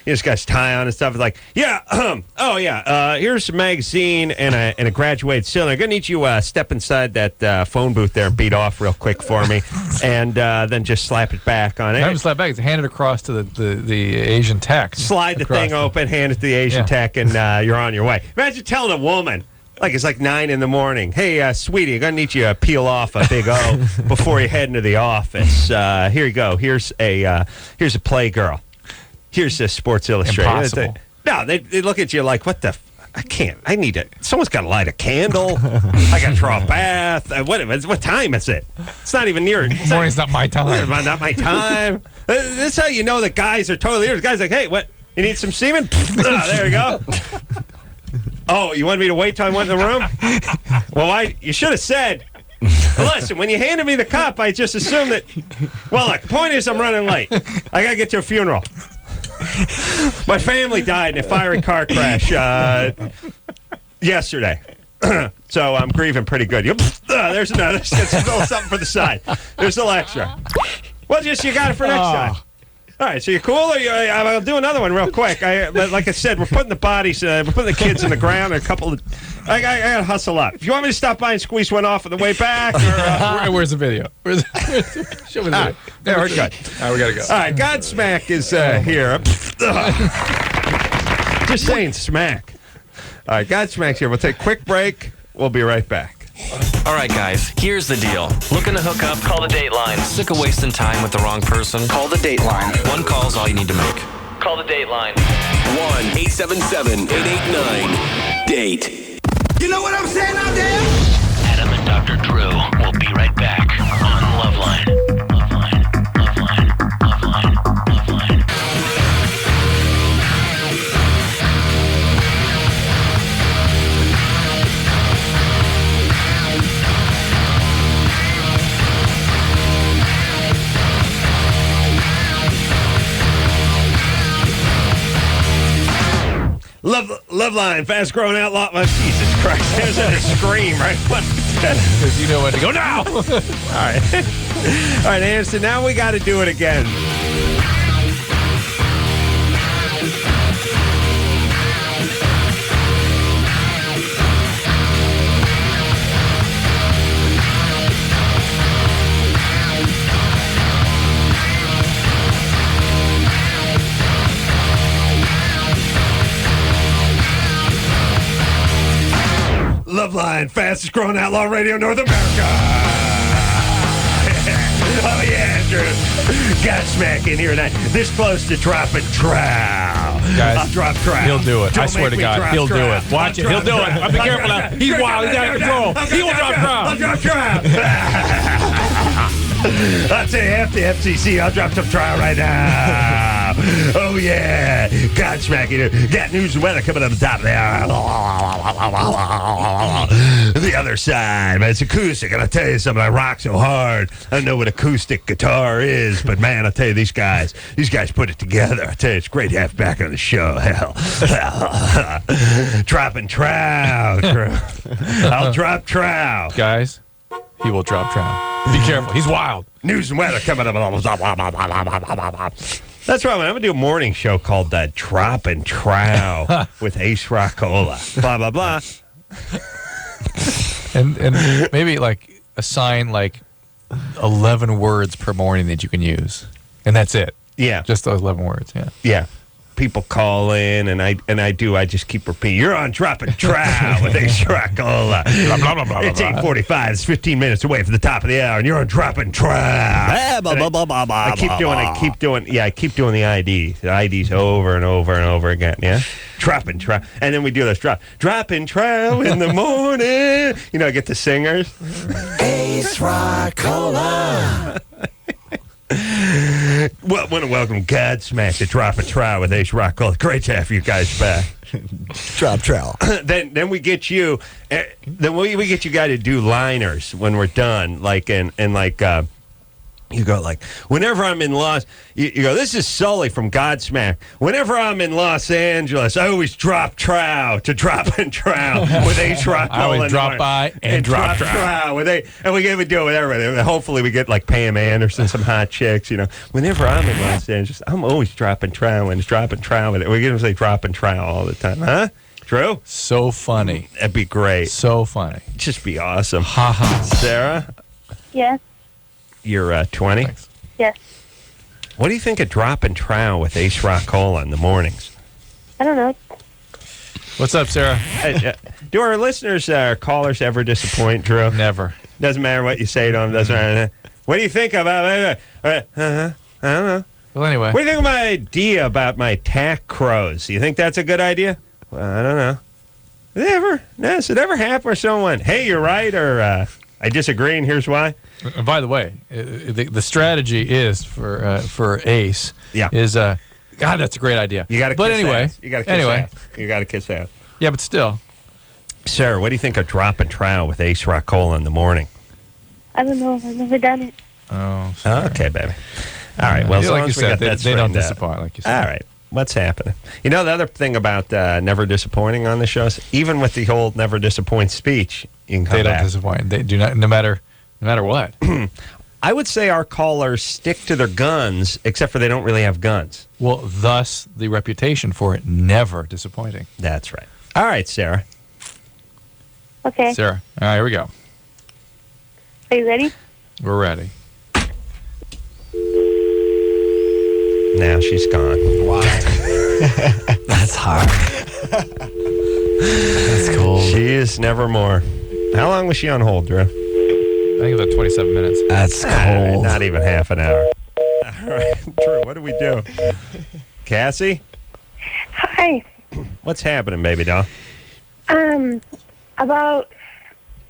he's got his tie on and stuff. It's like, here's a magazine and a graduated cylinder. I'm going to need you step inside that phone booth there and beat off real quick for me, and then just slap it back on it. Not even slap back, it's hand it across to the Asian tech. Slide the thing open, hand it to the Asian tech, and you're on your way. Imagine telling a woman, like it's like 9 in the morning, hey, sweetie, I'm going to need you to peel off a big O before you head into the office. Here you go. Here's a Playgirl. Here's a Sports Illustrated. Impossible. No, they look at you like, what the... I can't. I need it. Someone's got to light a candle. I got to draw a bath. What time is it? It's not even near. Morning's not my time. Not my time. This is how you know that guys are totally... The guy's like, hey, what? You need some semen? There you go. Oh, you wanted me to wait till I went in the room? Well, you should have said, listen, when you handed me the cup, I just assumed that, well, look, the point is I'm running late. I got to get to a funeral. My family died in a fiery car crash yesterday. So I'm grieving pretty good. There's another. There's a little something for the side. There's a little extra. Well, just you got it for next time. All right, so you cool? Or I'll do another one real quick. Like I said, we're putting the bodies, we're putting the kids in the ground. I got to hustle up. If you want me to stop by and squeeze one off on the way back, or where's the video? Show me the video. There, we're good. All right, we gotta go. All right, Godsmack is here. Just saying, smack. All right, Godsmack's here. We'll take a quick break. We'll be right back. All right, guys, here's the deal. Looking to hook up? Call the Dateline. Sick of wasting time with the wrong person? Call the Dateline. One call's all you need to make. Call the Dateline. 1-877-889-DATE. You know what I'm saying out there? Adam and Dr. Drew will be right back on LoveLine. LoveLine. LoveLine. LoveLine. LoveLine. LoveLine, fast-growing outlaw. Oh, Jesus Christ. There's a scream, right? Because you know when to go now. All right. All right, Anderson, now we got to do it again. LoveLine, fastest growing outlaw radio North America. Oh, yeah, Drew. Godsmack in here tonight. This close to dropping trow. Guys, I'll drop trow. He'll do it. Don't I swear to make me God, drop he'll do trow. it. Watch it. He'll do it. I'll be careful now. He's wild. He's out of control. He will drop trow. I'll drop trow. I'll say after FCC, I'll drop some trow right now. Oh, yeah. Godsmack in here. Got news and weather coming up the top there. The other side, man, it's acoustic, and I'll tell you something, I rock so hard. I don't know what acoustic guitar is, but man, I'll tell you, these guys put it together. I tell you, it's great to have back on the show. Hell. Dropping trow. I'll drop trow. Guys, he will drop trow. Be careful. He's wild. News and weather coming up. That's right, man. I'm going to do a morning show called Dropping Trow with Ace Rockola. Blah, blah, blah. and maybe like assign like 11 words per morning that you can use, and that's it. Yeah, just those 11 words. Yeah. People call in, and I just keep repeating. You're on Dropping Trow with Ace Rockola. Blah, blah, blah, blah, it's blah. 8:45. It's 15 minutes away from the top of the hour, and you're on Dropping Trow. I keep doing the ID. The IDs over and over and over again. Yeah, Dropping Trow, and then we do this dropping Trow in the morning. You know, I get the singers. Ace Rockola. Well, I want to welcome Godsmack to Dropping Trow with Ace Rockola. Great to have you guys back. Drop trow. then we get you. Then we get you guys to do liners when we're done. Like you go like, whenever I'm in you go, this is Sully from Godsmack. Whenever I'm in Los Angeles, I always drop trow to Dropping Trow with Ace Rockola. I always drop by and drop trow. And we get to do it with everybody. Hopefully we get like Pam Anderson, some hot chicks, you know. Whenever I'm in Los Angeles, I'm always dropping trow and dropping trow with it. We're going to say dropping trow all the time. Huh? Drew? So funny. That'd be great. So funny. Just be awesome. Ha ha. Sarah? Yes. You're 20? Thanks. Yes. What do you think of Dropping Trow with Ace Rockola in the mornings? I don't know. What's up, Sarah? Do our listeners, callers ever disappoint, Drew? Never. Doesn't matter what you say to them. Doesn't matter. What do you think about I don't know. Well, anyway. What do you think of my idea about my tack crows? Do you think that's a good idea? Well, I don't know. Has it ever happened where someone, hey, you're right, or I disagree, and here's why? And by the way, the strategy is for Ace. Yeah. Is God, that's a great idea. You got to. But anyway, you got to kiss ass. You got to kiss ass. Yeah, but still. Sarah, what do you think of Dropping Trow with Ace Rockola in the morning? I don't know. I've never done it. Oh, sorry. Okay, baby. All right. Well, as long like you as we said, got that they don't straightened out. disappoint, like you said. All right. What's happening? You know, the other thing about never disappointing on the shows, even with the whole never disappoint speech, you can come They back. don't disappoint. They do not, no matter what. I would say our callers stick to their guns, except for they don't really have guns. Well, thus the reputation for it never disappointing. That's right. All right, Sarah. Okay. Sarah. All right, here we go. Are you ready? We're ready. Now she's gone. Wow. That's hard. That's cool. She is nevermore. How long was she on hold, Drew? I think it was like 27 minutes. That's cold. Not even half an hour. All right, Drew, what do we do? Cassie? Hi. What's happening, baby doll? About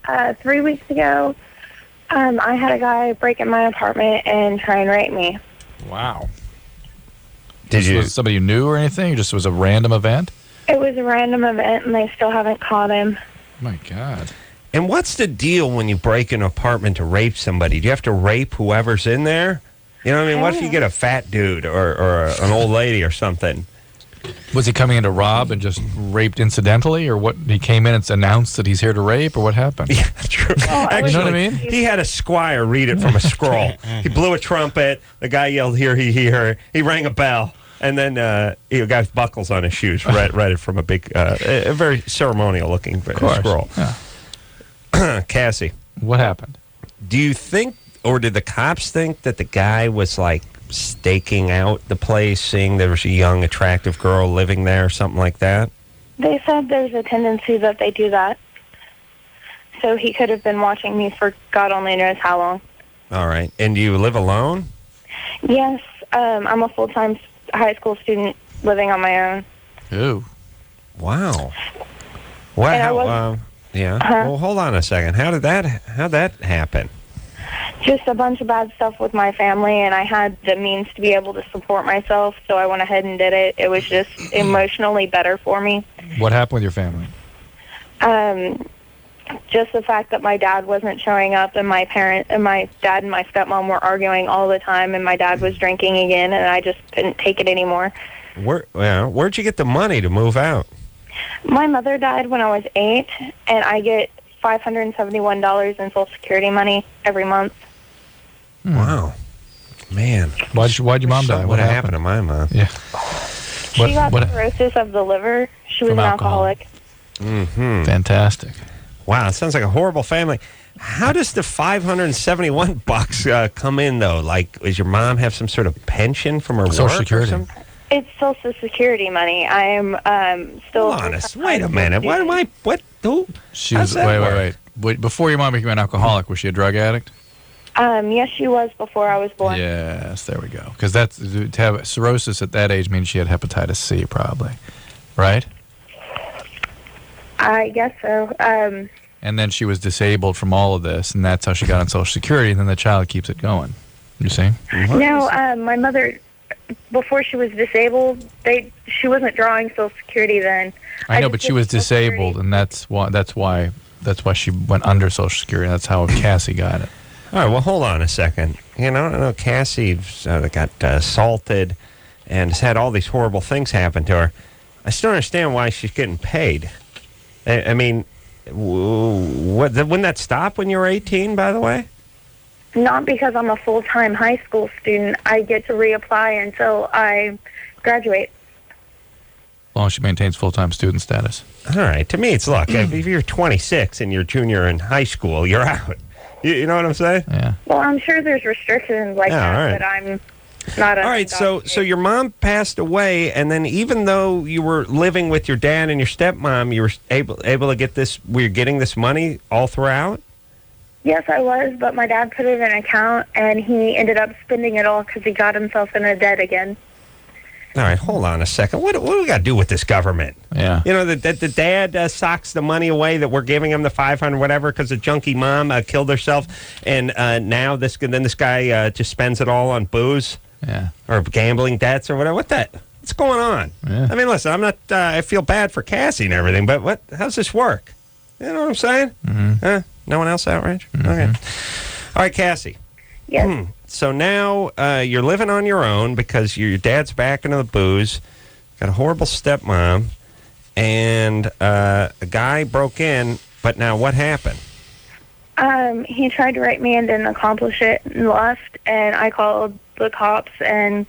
3 weeks ago, I had a guy break in my apartment and try and rape me. Wow. Did you? Was it somebody you knew or anything? It just was a random event? It was a random event, and they still haven't caught him. Oh, my God. And what's the deal when you break an apartment to rape somebody? Do you have to rape whoever's in there? You know what I mean? What if you get a fat dude or an old lady or something? Was he coming in to rob and just raped incidentally, or what? He came in and announced that he's here to rape, or what happened? Yeah, true. Actually, you know what I mean? He had a squire read it from a scroll. He blew a trumpet. The guy yelled, "Here, he heard." He rang a bell, and then he got buckles on his shoes. Read it from a big, a very ceremonial-looking scroll. Yeah. Cassie, what happened? Do you think, or did the cops think that the guy was like staking out the place, seeing there was a young, attractive girl living there, or something like that? They said there's a tendency that they do that. So he could have been watching me for God only knows how long. All right. And do you live alone? Yes, I'm a full-time high school student living on my own. Ooh. Wow. Wow. Yeah. Well, hold on a second. How'd that happen? Just a bunch of bad stuff with my family, and I had the means to be able to support myself, so I went ahead and did it. It was just emotionally better for me. What happened with your family? Just the fact that my dad wasn't showing up, and my dad and my stepmom were arguing all the time, and my dad was drinking again, and I just couldn't take it anymore. Where'd you get the money to move out? My mother died when I was 8, and I get $571 in Social Security money every month. Wow. Man. Why'd your mom die? What happened to my mom? Yeah. She got cirrhosis of the liver. She was an alcoholic. Mm-hmm. Fantastic. Wow, it sounds like a horrible family. How does the $571 come in, though? Like, does your mom have some sort of pension from her Social work Security. or something? It's Social Security money. I'm still... Honest. Wait a minute. Why am I... What? Who? She was... Wait. Before your mom became an alcoholic, was she a drug addict? Yes, she was before I was born. Yes, there we go. Because to have cirrhosis at that age means she had hepatitis C, probably. Right? I guess so. And then she was disabled from all of this, and that's how she got on Social Security, and then the child keeps it going. You see? No, my mother, before she was disabled, she wasn't drawing Social Security then. I know, but she was disabled, and that's why she went under Social Security. That's how Cassie got it. All right, well, hold on a second. You know, I know Cassie got assaulted and has had all these horrible things happen to her. I still don't understand why she's getting paid. I mean, wouldn't that stop when you were 18, by the way? Not because I'm a full-time high school student. I get to reapply until I graduate. As long as she maintains full-time student status. All right. To me, it's, look, if you're 26 and you're junior in high school, you're out. You know what I'm saying? Yeah. Well, I'm sure there's restrictions like that, all right. but I'm not. All right, so your mom passed away, and then even though you were living with your dad and your stepmom, you were able to get this. Were you getting this money all throughout? Yes, I was, but my dad put it in an account, and he ended up spending it all because he got himself in a debt again. All right, hold on a second. What do we got to do with this government? Yeah. You know, the dad socks the money away that we're giving him, the $500 whatever, because the junkie mom killed herself, and now this guy just spends it all on booze, or gambling debts or whatever. What's going on? Yeah. I mean, listen, I'm not. I feel bad for Cassie and everything, but how's this work? You know what I'm saying? Mm-hmm. No one else outraged? Mm-hmm. Okay. All right, Cassie. Yes. So now you're living on your own because your dad's back into the booze, got a horrible stepmom, and a guy broke in, but now what happened? He tried to rape me and didn't accomplish it and left, and I called the cops, and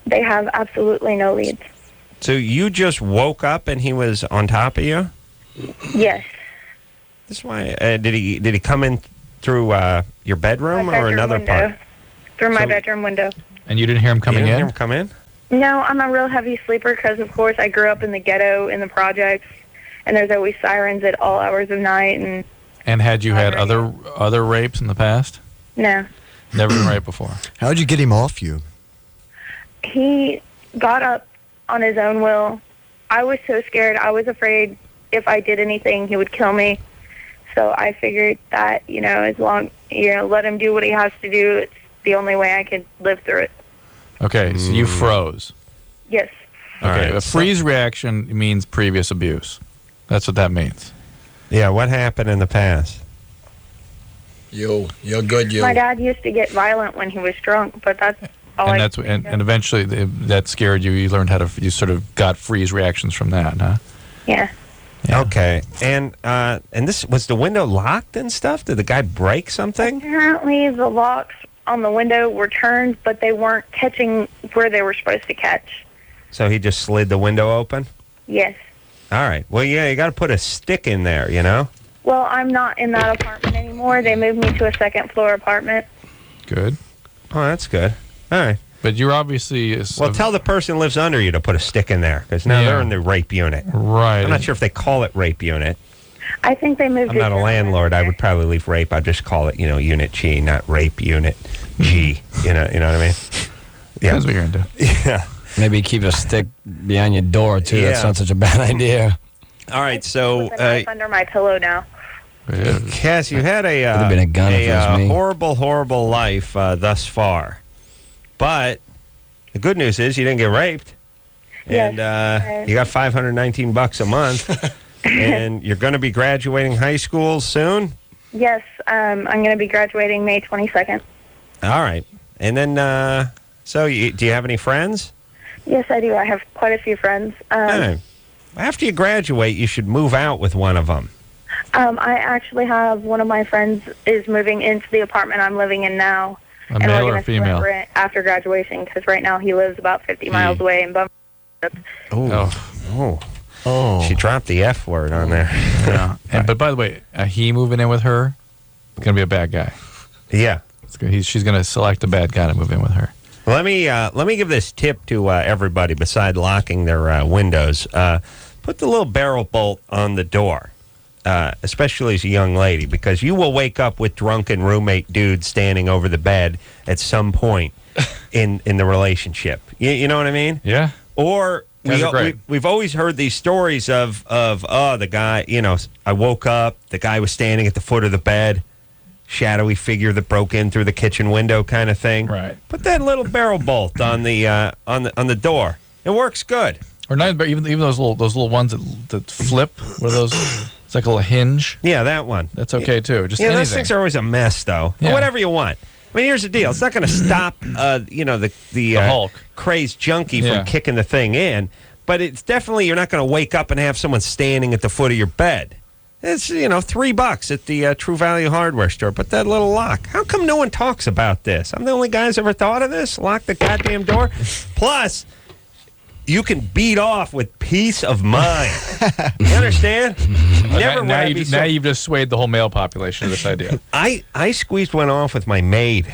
they have absolutely no leads. So you just woke up and he was on top of you? Yes. This is why. Did he come in through your bedroom or another part? Through my bedroom window. And you didn't hear him coming in? You didn't hear him come in? No, I'm a real heavy sleeper because, of course, I grew up in the ghetto, in the projects, and there's always sirens at all hours of night. And had you had other rapes in the past? No. Never been raped before. How'd you get him off you? He got up on his own will. I was so scared. I was afraid if I did anything, he would kill me. So I figured that, as long, let him do what he has to do. It's the only way I could live through it. Okay, so you froze. Yes. Okay, a freeze reaction means previous abuse. That's what that means. Yeah, what happened in the past? You're good, My dad used to get violent when he was drunk, but that's And eventually that scared you. You learned how to. You sort of got freeze reactions from that, huh? Yeah. Okay. And this was the window locked and stuff? Did the guy break something? Apparently, the locks on the window were turned, but they weren't catching where they were supposed to catch. So he just slid the window open? Yes. All right. Well, yeah, you got to put a stick in there, you know? Well, I'm not in that apartment anymore. They moved me to a second-floor apartment. Good. Oh, that's good. All right. But you're obviously... Well, tell the person who lives under you to put a stick in there, because now they're in the rape unit. Right. I'm not sure if they call it rape unit. I think they moved I'm not a landlord. I would probably leave rape. I'd just call it, Unit G, not rape unit G. You know what I mean? Yeah. That's what you're going to do. Yeah. Maybe keep a stick behind your door, too. Yeah. That's not such a bad idea. All right, so... With a knife under my pillow now. Cass, you had Would've been a gun if it was me. horrible, horrible life thus far. But the good news is you didn't get raped. Yes, And you got $519 a month. And you're going to be graduating high school soon? Yes, I'm going to be graduating May 22nd. All right. And then, do you have any friends? Yes, I do. I have quite a few friends. After you graduate, you should move out with one of them. I actually have one of my friends is moving into the apartment I'm living in now. A male or a female? Split rent after graduation, because right now he lives about 50 miles away in Bumfuck. Oh. She dropped the F word on there. Yeah. But by the way, he moving in with her, going to be a bad guy. Yeah. She's going to select a bad guy to move in with her. Let me give this tip to everybody. Beside locking their windows, put the little barrel bolt on the door, especially as a young lady, because you will wake up with drunken roommate dudes standing over the bed at some point in the relationship. You know what I mean? Yeah. Or we've always heard these stories of the guy. I woke up, the guy was standing at the foot of the bed. Shadowy figure that broke in through the kitchen window, kind of thing. Right. Put that little barrel bolt on the door. It works good. Or not even those little ones that flip. What are those? It's like a little hinge. Yeah, that one. That's okay too. Just anything. Those things are always a mess, though. Yeah. Whatever you want. I mean, here's the deal. It's not going to stop the Hulk crazed junkie from kicking the thing in, but it's definitely you're not going to wake up and have someone standing at the foot of your bed. It's, $3 at the True Value Hardware store. Put that little lock. How come no one talks about this? I'm the only guy who's ever thought of this. Lock the goddamn door. Plus, you can beat off with peace of mind. You understand? Now you've just swayed the whole male population to this idea. I squeezed one off with my maid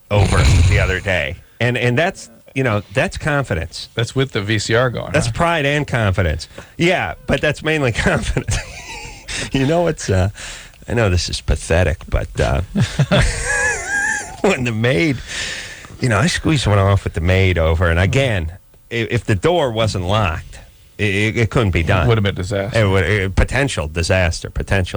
over the other day. And that's... that's confidence. That's with the VCR going. That's pride and confidence. Yeah, but that's mainly confidence. It's I know this is pathetic, but when the maid, I squeezed one off with the maid over, and again, if the door wasn't locked, it couldn't be done. It would have been a disaster. Potential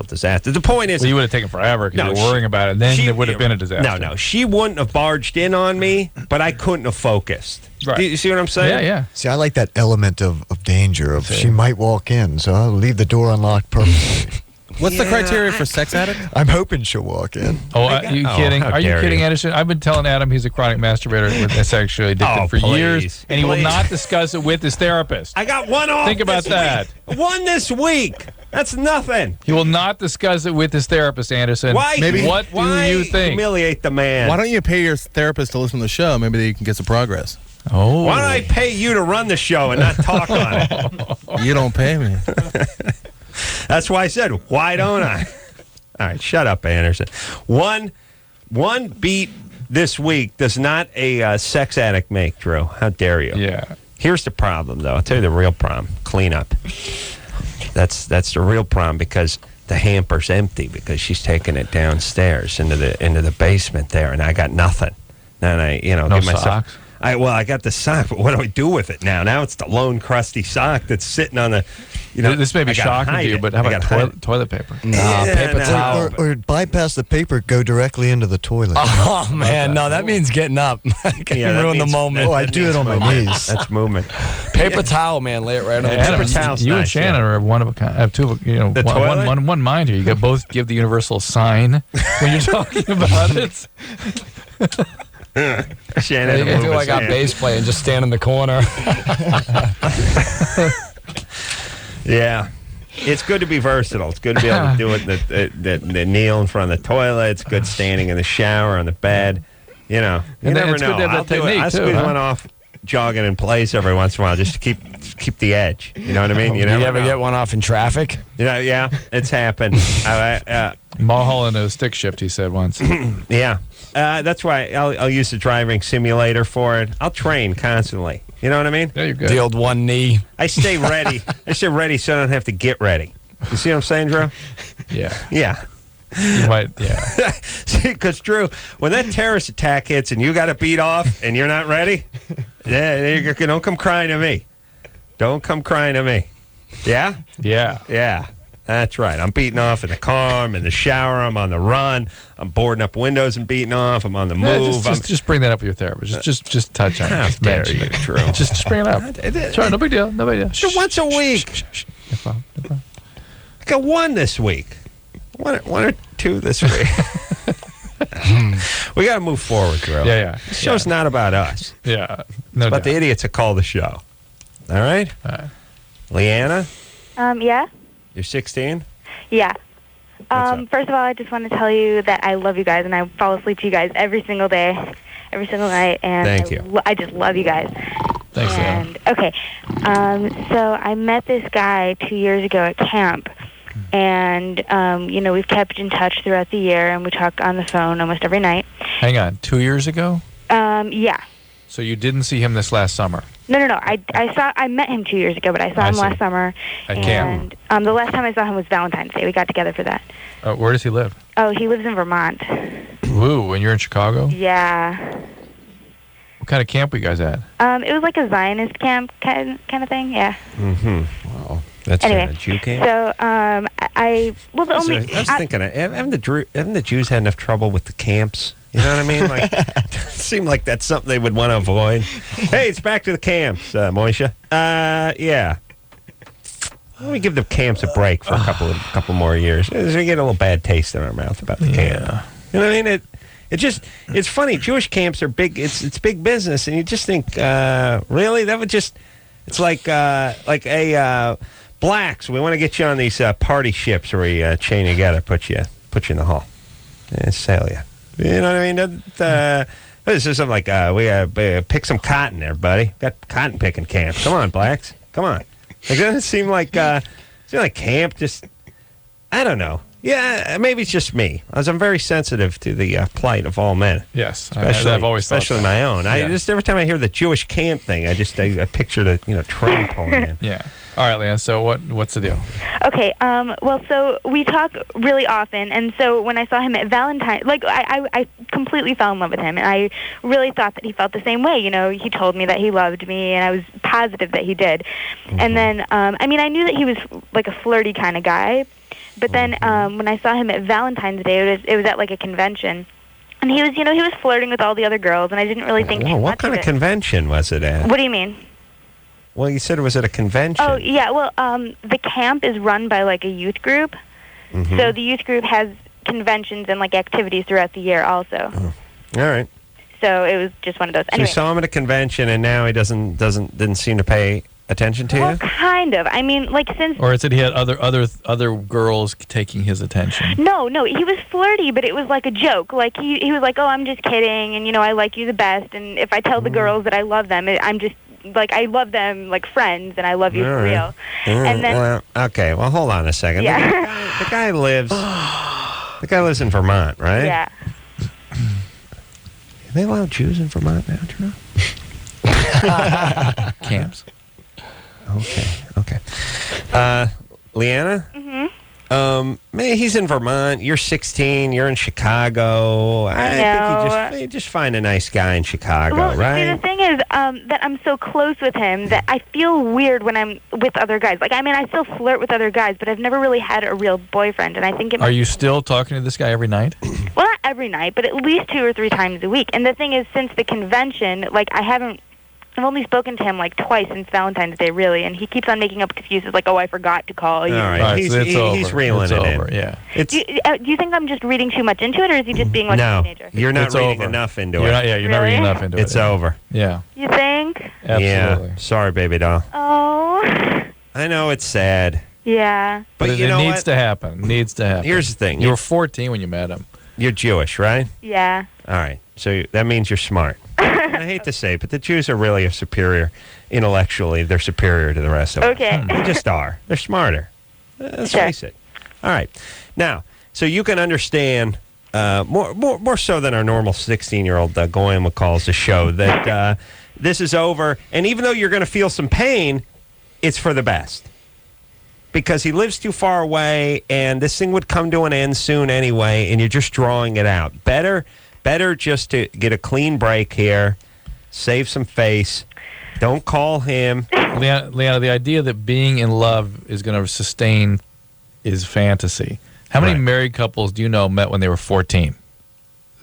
disaster. The point is... Well, you would have taken forever because you were worrying about it. Then it would have been a disaster. No. She wouldn't have barged in on me, but I couldn't have focused. Right. Do you see what I'm saying? Yeah. See, I like that element of danger. She might walk in, so I'll leave the door unlocked purposely. What's the criteria for sex addict? I'm hoping she'll walk in. Are you kidding? Are you kidding, Anderson? I've been telling Adam he's a chronic masturbator with sexually addicted for years, and he will not discuss it with his therapist. I got one off. Think about that. One this week. That's nothing. He will not discuss it with his therapist, Anderson. Why? What do you think? Humiliate the man. Why don't you pay your therapist to listen to the show? Maybe you can get some progress. Oh. Why don't I pay you to run the show and not talk on it? You don't pay me. That's why I said, why don't I? All right, shut up, Anderson. One beat this week does not a sex addict make, Drew. How dare you? Yeah. Here's the problem, though. I'll tell you the real problem. Cleanup. That's the real problem, because the hamper's empty because she's taking it downstairs into the basement there, and I got nothing. And I, no give myself... socks? I got the sock, but what do I do with it now? Now it's the lone crusty sock that's sitting on the, This may be shocking to you, but how about toilet paper? Paper towel. Or bypass the paper, go directly into the toilet. Oh, man, no, that means getting up. Can ruin the moment. I do it on my knees. That's movement. Paper towel, man, lay it right on the Paper towel. towel's You and nice, Shannon are one of a kind. Have two, The toilet? one mind here. You both give the universal sign when you're talking about it. Shannon, You can do like a bass player and just stand in the corner. Yeah. It's good to be versatile. It's good to be able to do it the kneel in front of the toilet. It's good standing in the shower, on the bed. You know, you never it's know. good to have that technique, I'll too, squeeze huh? one off jogging in place every once in a while just to keep the edge. You know what I mean? You never ever know. get one off in traffic? Yeah, it's happened. Mulholland a stick shift, he said once. Yeah. That's why I'll use the driving simulator for it. I'll train constantly. You know what I mean? Yeah, you're good. The old one knee. I stay ready. I stay ready so I don't have to get ready. You see what I'm saying, Drew? Yeah. Yeah. You might, yeah. See, because Drew, when that terrorist attack hits and you got to beat off and you're not ready, don't come crying to me. Don't come crying to me. Yeah? Yeah. Yeah. That's right. I'm beating off in the car. I'm in the shower. I'm on the run. I'm boarding up windows and beating off. I'm on the move. Just bring that up with your therapist. Just touch on it. How Just dare mention you, it. Drew. Just bring it up. Sorry, no big deal. No big deal. So once a week. No problem. I got one this week. One or two this week. We got to move forward, Drew. Yeah. This show's not about us. Yeah. It's about the idiots that call the show. All right? Leanna, Yeah? you're 16? Yeah. First of all, I just want to tell you that I love you guys, and I fall asleep to you guys every single day, every single night, and Thank you. I just love you guys. Thanks, and, okay, so I met this guy 2 years ago at camp, and, we've kept in touch throughout the year, and we talk on the phone almost every night. Hang on. 2 years ago? Yeah. So you didn't see him this last summer? No. I met him 2 years ago, but I saw him last summer. At camp? And the last time I saw him was Valentine's Day. We got together for that. Where does he live? Oh, he lives in Vermont. Ooh, and you're in Chicago? Yeah. What kind of camp were you guys at? It was like a Zionist camp kind of thing. Yeah. Mm-hmm. Wow. That's Anyway, a Jew camp? So, I was thinking, haven't the Jews had enough trouble with the camps? You know what I mean? Like, it seemed like that's something they would want to avoid. Hey, it's back to the camps, Moisha. Yeah. Let me give the camps a break for a couple more years. We get a little bad taste in our mouth about the camp. You know what I mean? It's funny. Jewish camps are big. It's big business, and you just think, really? That would just. It's like blacks. We want to get you on these party ships where we chain you together, put you in the hall, and sail you. You know what I mean? This is something like we pick some cotton, everybody. Got cotton picking camp. Come on, blacks. Come on. It doesn't seem like camp. Just I don't know. Yeah, maybe it's just me. As I'm very sensitive to the plight of all men. Yes, I've always thought especially my own. Yeah. Every time I hear the Jewish camp thing, I picture the train pulling in. Yeah. All right, Leanne. So what's the deal? Okay. Well, so we talk really often, and so when I saw him at Valentine's, I completely fell in love with him, and I really thought that he felt the same way. He told me that he loved me, and I was positive that he did. Mm-hmm. And then, I knew that he was like a flirty kind of guy, but then when I saw him at Valentine's Day, it was at like a convention. And he was flirting with all the other girls, and I didn't really think too much what kind of it. convention was it at? What do you mean? Well, you said it was at a convention. Oh, yeah. Well, the camp is run by, like, a youth group. Mm-hmm. So the youth group has conventions and, like, activities throughout the year also. Oh. All right. So it was just one of those. So Anyway. you saw him at a convention, and now he didn't seem to pay attention to Well, you? kind of. I mean, like, since... Or is it he had other girls taking his attention? No, he was flirty, but it was like a joke. Like, he was like, oh, I'm just kidding, and, I like you the best, and if I tell the girls that I love them, I'm just... Like, I love them like friends, and I love you for real. And then, okay. Well, hold on a second. Yeah. The guy lives in Vermont, right? Yeah. Are they allow Jews in Vermont now, Drew? Camps. Okay. Leanna? Mm-hmm. Man, he's in Vermont. You're 16. You're in Chicago. I think you just find a nice guy in Chicago, right? See, the thing is that I'm so close with him that I feel weird when I'm with other guys. Like, I still flirt with other guys, but I've never really had a real boyfriend, and I think it. Are you still talking to this guy every night? Well, not every night, but at least 2 or 3 times a week. And the thing is, since the convention, like, I I've only spoken to him like twice since Valentine's Day, really, and he keeps on making up excuses like, "Oh, I forgot to call you." All right, he's reeling it in. Yeah. Do you think I'm just reading too much into it, or is he just being like a teenager? You're not reading enough into it. You're not reading enough into it. It's over. Yeah. You think? Absolutely. Yeah. Sorry, baby doll. Oh. I know it's sad. Yeah. But it you know needs to happen. Needs to happen. Here's the thing. You were 14 when you met him. You're Jewish, right? Yeah. All right. So that means you're smart. I hate to say it, but the Jews are really superior. Intellectually, they're superior to the rest of us. Okay. They just are. They're smarter. Let's face it. All right. Now, so you can understand more so than our normal 16-year-old Goyim calls the show that this is over. And even though you're going to feel some pain, it's for the best. Because he lives too far away, and this thing would come to an end soon anyway, and you're just drawing it out. Better just to get a clean break here, save some face. Don't call him. Leanna, the idea that being in love is going to sustain is fantasy. How many married couples do you know met when they were 14?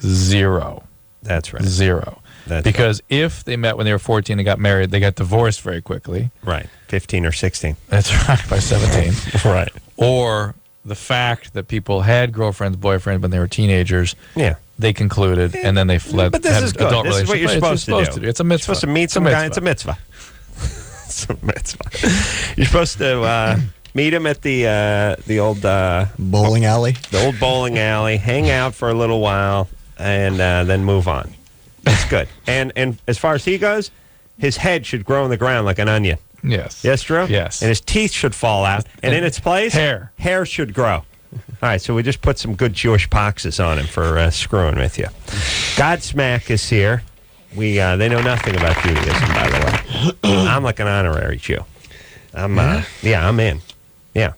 0. That's right. 0. Because if they met when they were 14 and got married, they got divorced very quickly. Right. 15 or 16. That's right, by 17. Right. Or the fact that people had girlfriends, boyfriends when they were teenagers. Yeah. They concluded, and then they fled. But this is good. Adult This is what you're supposed to do. It's a mitzvah. You're supposed to meet some guy. It's a mitzvah. It's a mitzvah. You're supposed to meet him at the old bowling alley. The old bowling alley. Hang out for a little while, and then move on. That's good. And as far as he goes, his head should grow in the ground like an onion. Yes. Yes, Drew? Yes. And his teeth should fall out. And in its place, hair should grow. All right, so we just put some good Jewish boxes on him for screwing with you. Godsmack is here. They know nothing about Judaism, by the way. I'm like an honorary Jew. I'm in. Yeah.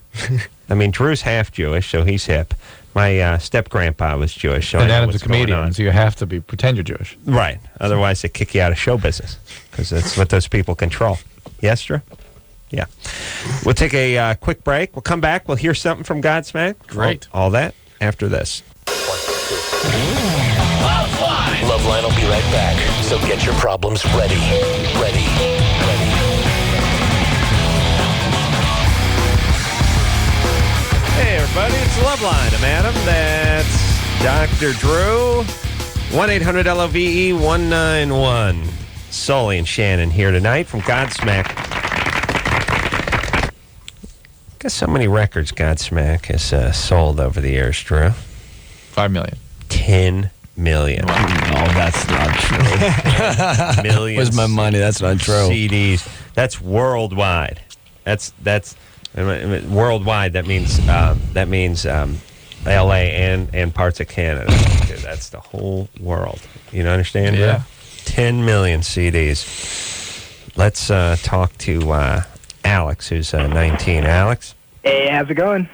I mean, Drew's half Jewish, so he's hip. My step-grandpa was Jewish, so and I know Adam's a what's going comedian, on. so you have to pretend you're Jewish. Right. Otherwise, they kick you out of show business, because that's what those people control. Yes, Drew? Yeah. We'll take a quick break. We'll come back. We'll hear something from Godsmack. Great. All that after this. LoveLine will be right back. So get your problems ready. Hey, everybody. It's LoveLine. I'm Adam. That's Dr. Drew. 1-800-LOVE-191. Sully and Shannon here tonight from Godsmack. Guess how many records Godsmack has sold over the years, Drew? 5 million. 10 million. No, that's not true. Millions. Where's my money? That's not true. CDs. That's worldwide. That's worldwide. That means LA and parts of Canada. That's the whole world. You understand? Yeah. 10 million CDs. Let's talk to Alex, who's 19. Alex? Hey, how's it going?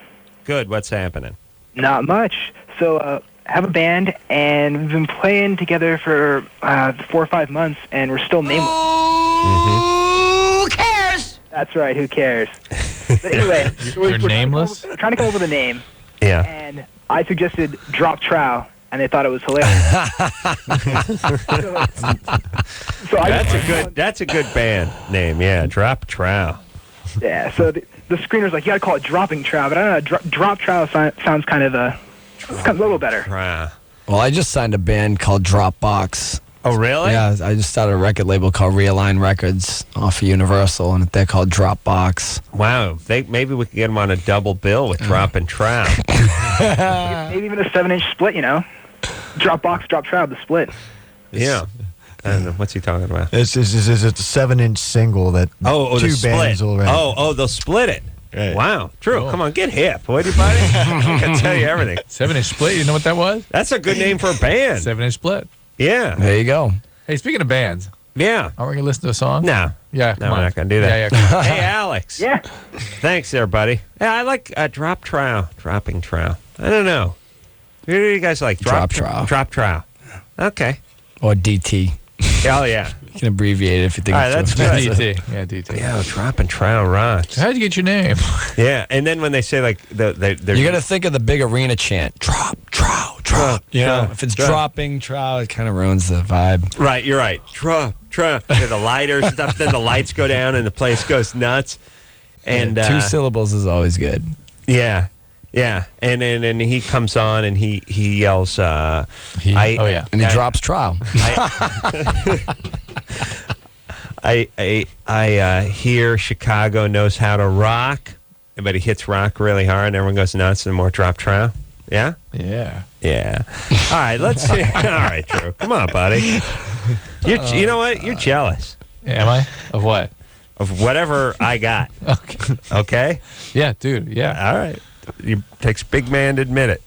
Good. What's happening? Not much. So, I have a band, and we've been playing together for 4 or 5 months, and we're still nameless. Who cares? That's right, who cares? But anyway, You're nameless? We're trying to come up with a name. Yeah. And I suggested Drop Trow, and they thought it was hilarious. That's a good band name. Yeah, Drop Trow. Yeah, so the screener's like, you gotta call it Dropping Trow, but I don't know, Drop Trow sounds kind of a little better. Well, I just signed a band called Dropbox. Oh, really? Yeah, I just started a record label called Realign Records off of Universal, and they're called Dropbox. Wow, maybe we could get them on a double bill with Drop and Trow. Maybe even a 7-inch split, Dropbox, Drop Trow, the split. Yeah. And what's he talking about? It's a 7-inch single that two bands will rent. Oh, they'll split it. Right. Wow. Drew, come on, get hip, would you, buddy? I can tell you everything. 7-inch split, you know what that was? That's a good name for a band. 7-inch split. Yeah. There you go. Hey, speaking of bands. Yeah. Aren't we going to listen to a song? No. Yeah, No, we're not going to do that. Yeah, come on. Hey, Alex. Yeah. Thanks there, buddy. Yeah, I like Drop Trow. Dropping Trow. I don't know. Who do you guys like? Drop Trow. Drop Trow. Okay. Or DT. Oh, yeah. You can abbreviate it if you think All right, it's that's good. DT. Yeah, DT. Yeah, Drop and Trow rocks. How'd you get your name? Yeah, and then when they say, like, they're... You got to think of the big arena chant. Drop, Trow, Drop. You know, if it's dropping, trout, it kind of ruins the vibe. Right, you're right. Drop. The lighters and stuff. Then the lights go down and the place goes nuts. And 2 syllables is always good. Yeah. And then he comes on and he yells. And he drops trial. I hear Chicago knows how to rock, but he hits rock really hard and everyone goes nuts and more drop trial. Yeah? Yeah. All right, let's see. All right, Drew. Come on, buddy. You know what? You're jealous. Am I? Of what? Of whatever I got. Okay? Yeah, dude. Yeah. All right. It takes a big man to admit it.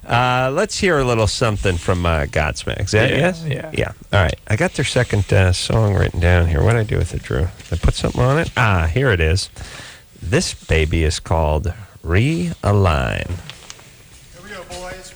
Let's hear a little something from Godsmack. Is that yes? Yeah. All right. I got their second song written down here. What did I do with it, Drew? Did I put something on it? Here it is. This baby is called Realign. Here we go, boys.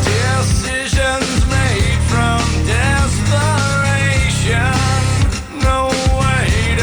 Decisions made from desperation. No way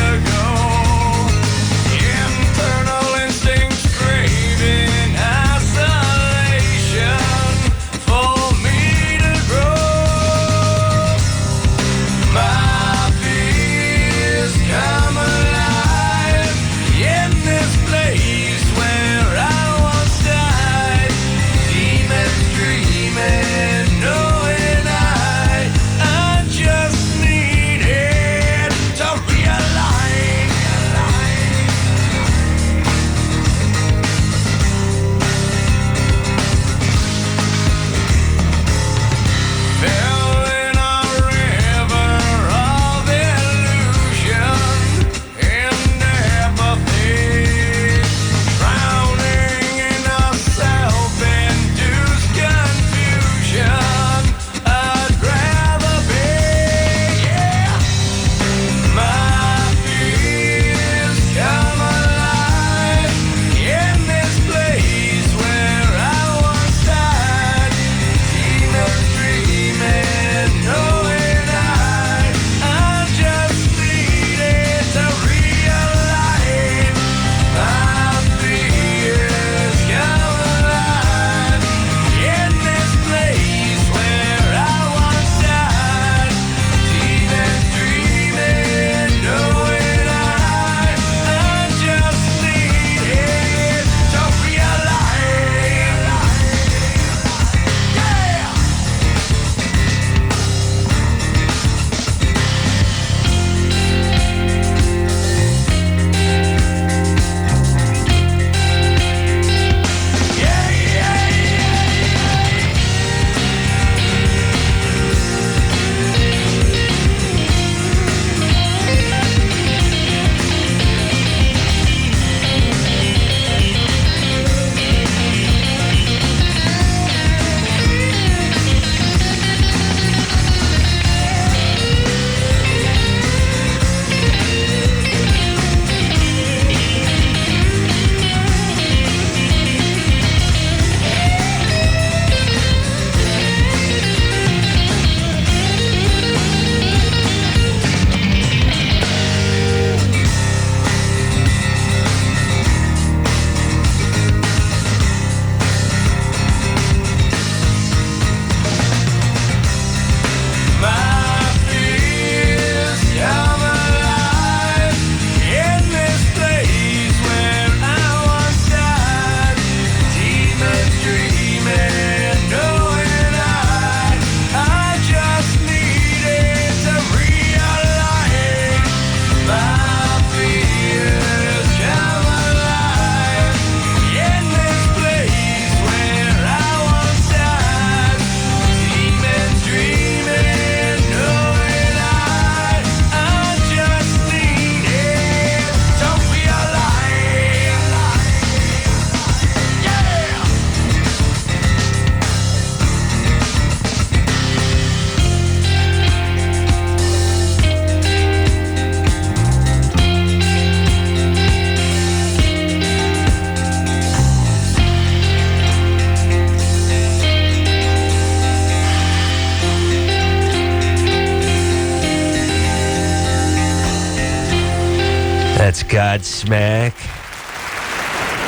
Godsmack.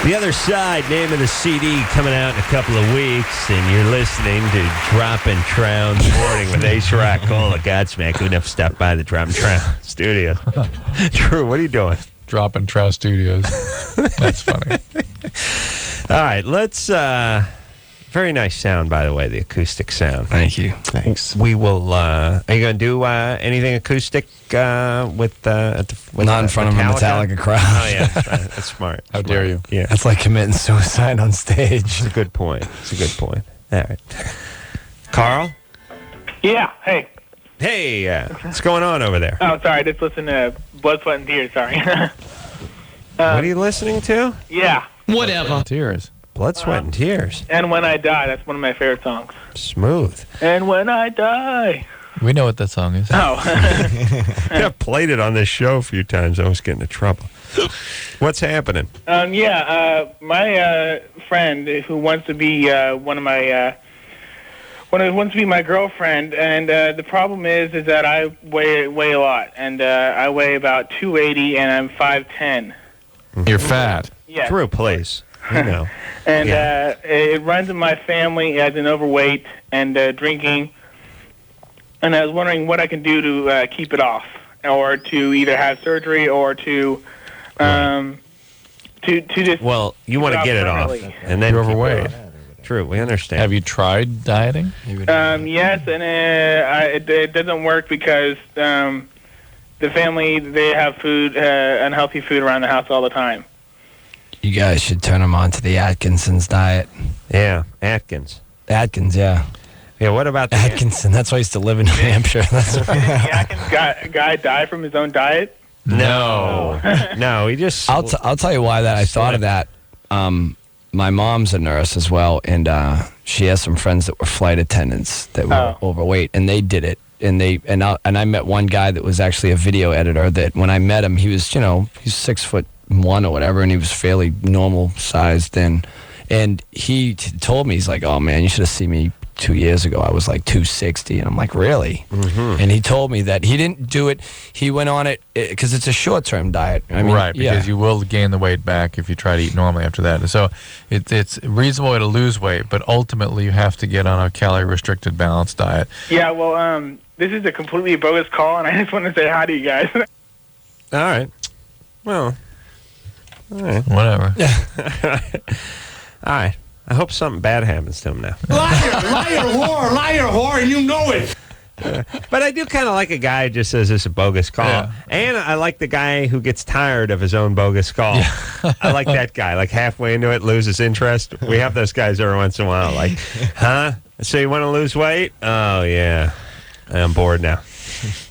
The Other Side, name of the CD, coming out in a couple of weeks, and you're listening to Droppin' Troun's Morning with Ace Rock. Call Godsmack. Who'd have stopped by the Droppin' Troun studio? Drew, what are you doing? Droppin' Trout Studios. That's funny. All right, let's... very nice sound, by the way, the acoustic sound. Thank you. Thanks. We will... are you going to do anything acoustic with not in front of a Metallica crowd. Oh, yeah. That's smart. How dare you? Yeah. That's like committing suicide on stage. It's a good point. All right. Carl? Yeah, hey. Hey, what's going on over there? Oh, sorry, I just listened to Blood, Sweat, and Tears, sorry. What are you listening to? Yeah. Whatever. Tears. Blood, Sweat, and Tears. And When I Die, that's one of my favorite songs. Smooth. And When I Die. We know what that song is. Oh. I've played it on this show a few times. I was getting into trouble. What's happening? My friend who wants to be wants to be my girlfriend, and the problem is that I weigh a lot, and I weigh about 280, and I'm 5'10". You're fat. Yeah. Drew, please. You know. And it runs in my family as an overweight and drinking. And I was wondering what I can do to keep it off, or to either have surgery, or to just. Well, you want to get it off, and then you're overweight. True, we understand. Have you tried dieting? Yes, and it doesn't work because the family, they have food, unhealthy food around the house all the time. You guys should turn them on to the Atkinson's diet. Yeah, Atkins. Atkins, yeah. Yeah, what about the Atkinson? That's why I used to live in New Hampshire. That's Did the Atkins guy die from his own diet? No. No, he just... I'll tell you why that I thought of that. My mom's a nurse as well, and she has some friends that were flight attendants that were overweight, and they did it. And I met one guy that was actually a video editor that when I met him, he was, he's 6'1" or whatever, and he was fairly normal sized. And he told me, he's like, oh man, you should have seen me 2 years ago. I was like 260. And I'm like, really? Mm-hmm. And he told me that he didn't do it. He went on it because it's a short-term diet. I mean, right, because you will gain the weight back if you try to eat normally after that. So it's a reasonable way to lose weight, but ultimately you have to get on a calorie-restricted balanced diet. Yeah, well, this is a completely bogus call, and I just want to say hi to you guys. All right. Well, all right. Whatever. All right. I hope something bad happens to him now. Liar, whore, and you know it. But I do kind of like a guy who just says it's a bogus call. Yeah. And I like the guy who gets tired of his own bogus call. Yeah. I like that guy. Like halfway into it, loses interest. We have those guys every once in a while. Like, huh? So you want to lose weight? Oh, yeah. I'm bored now.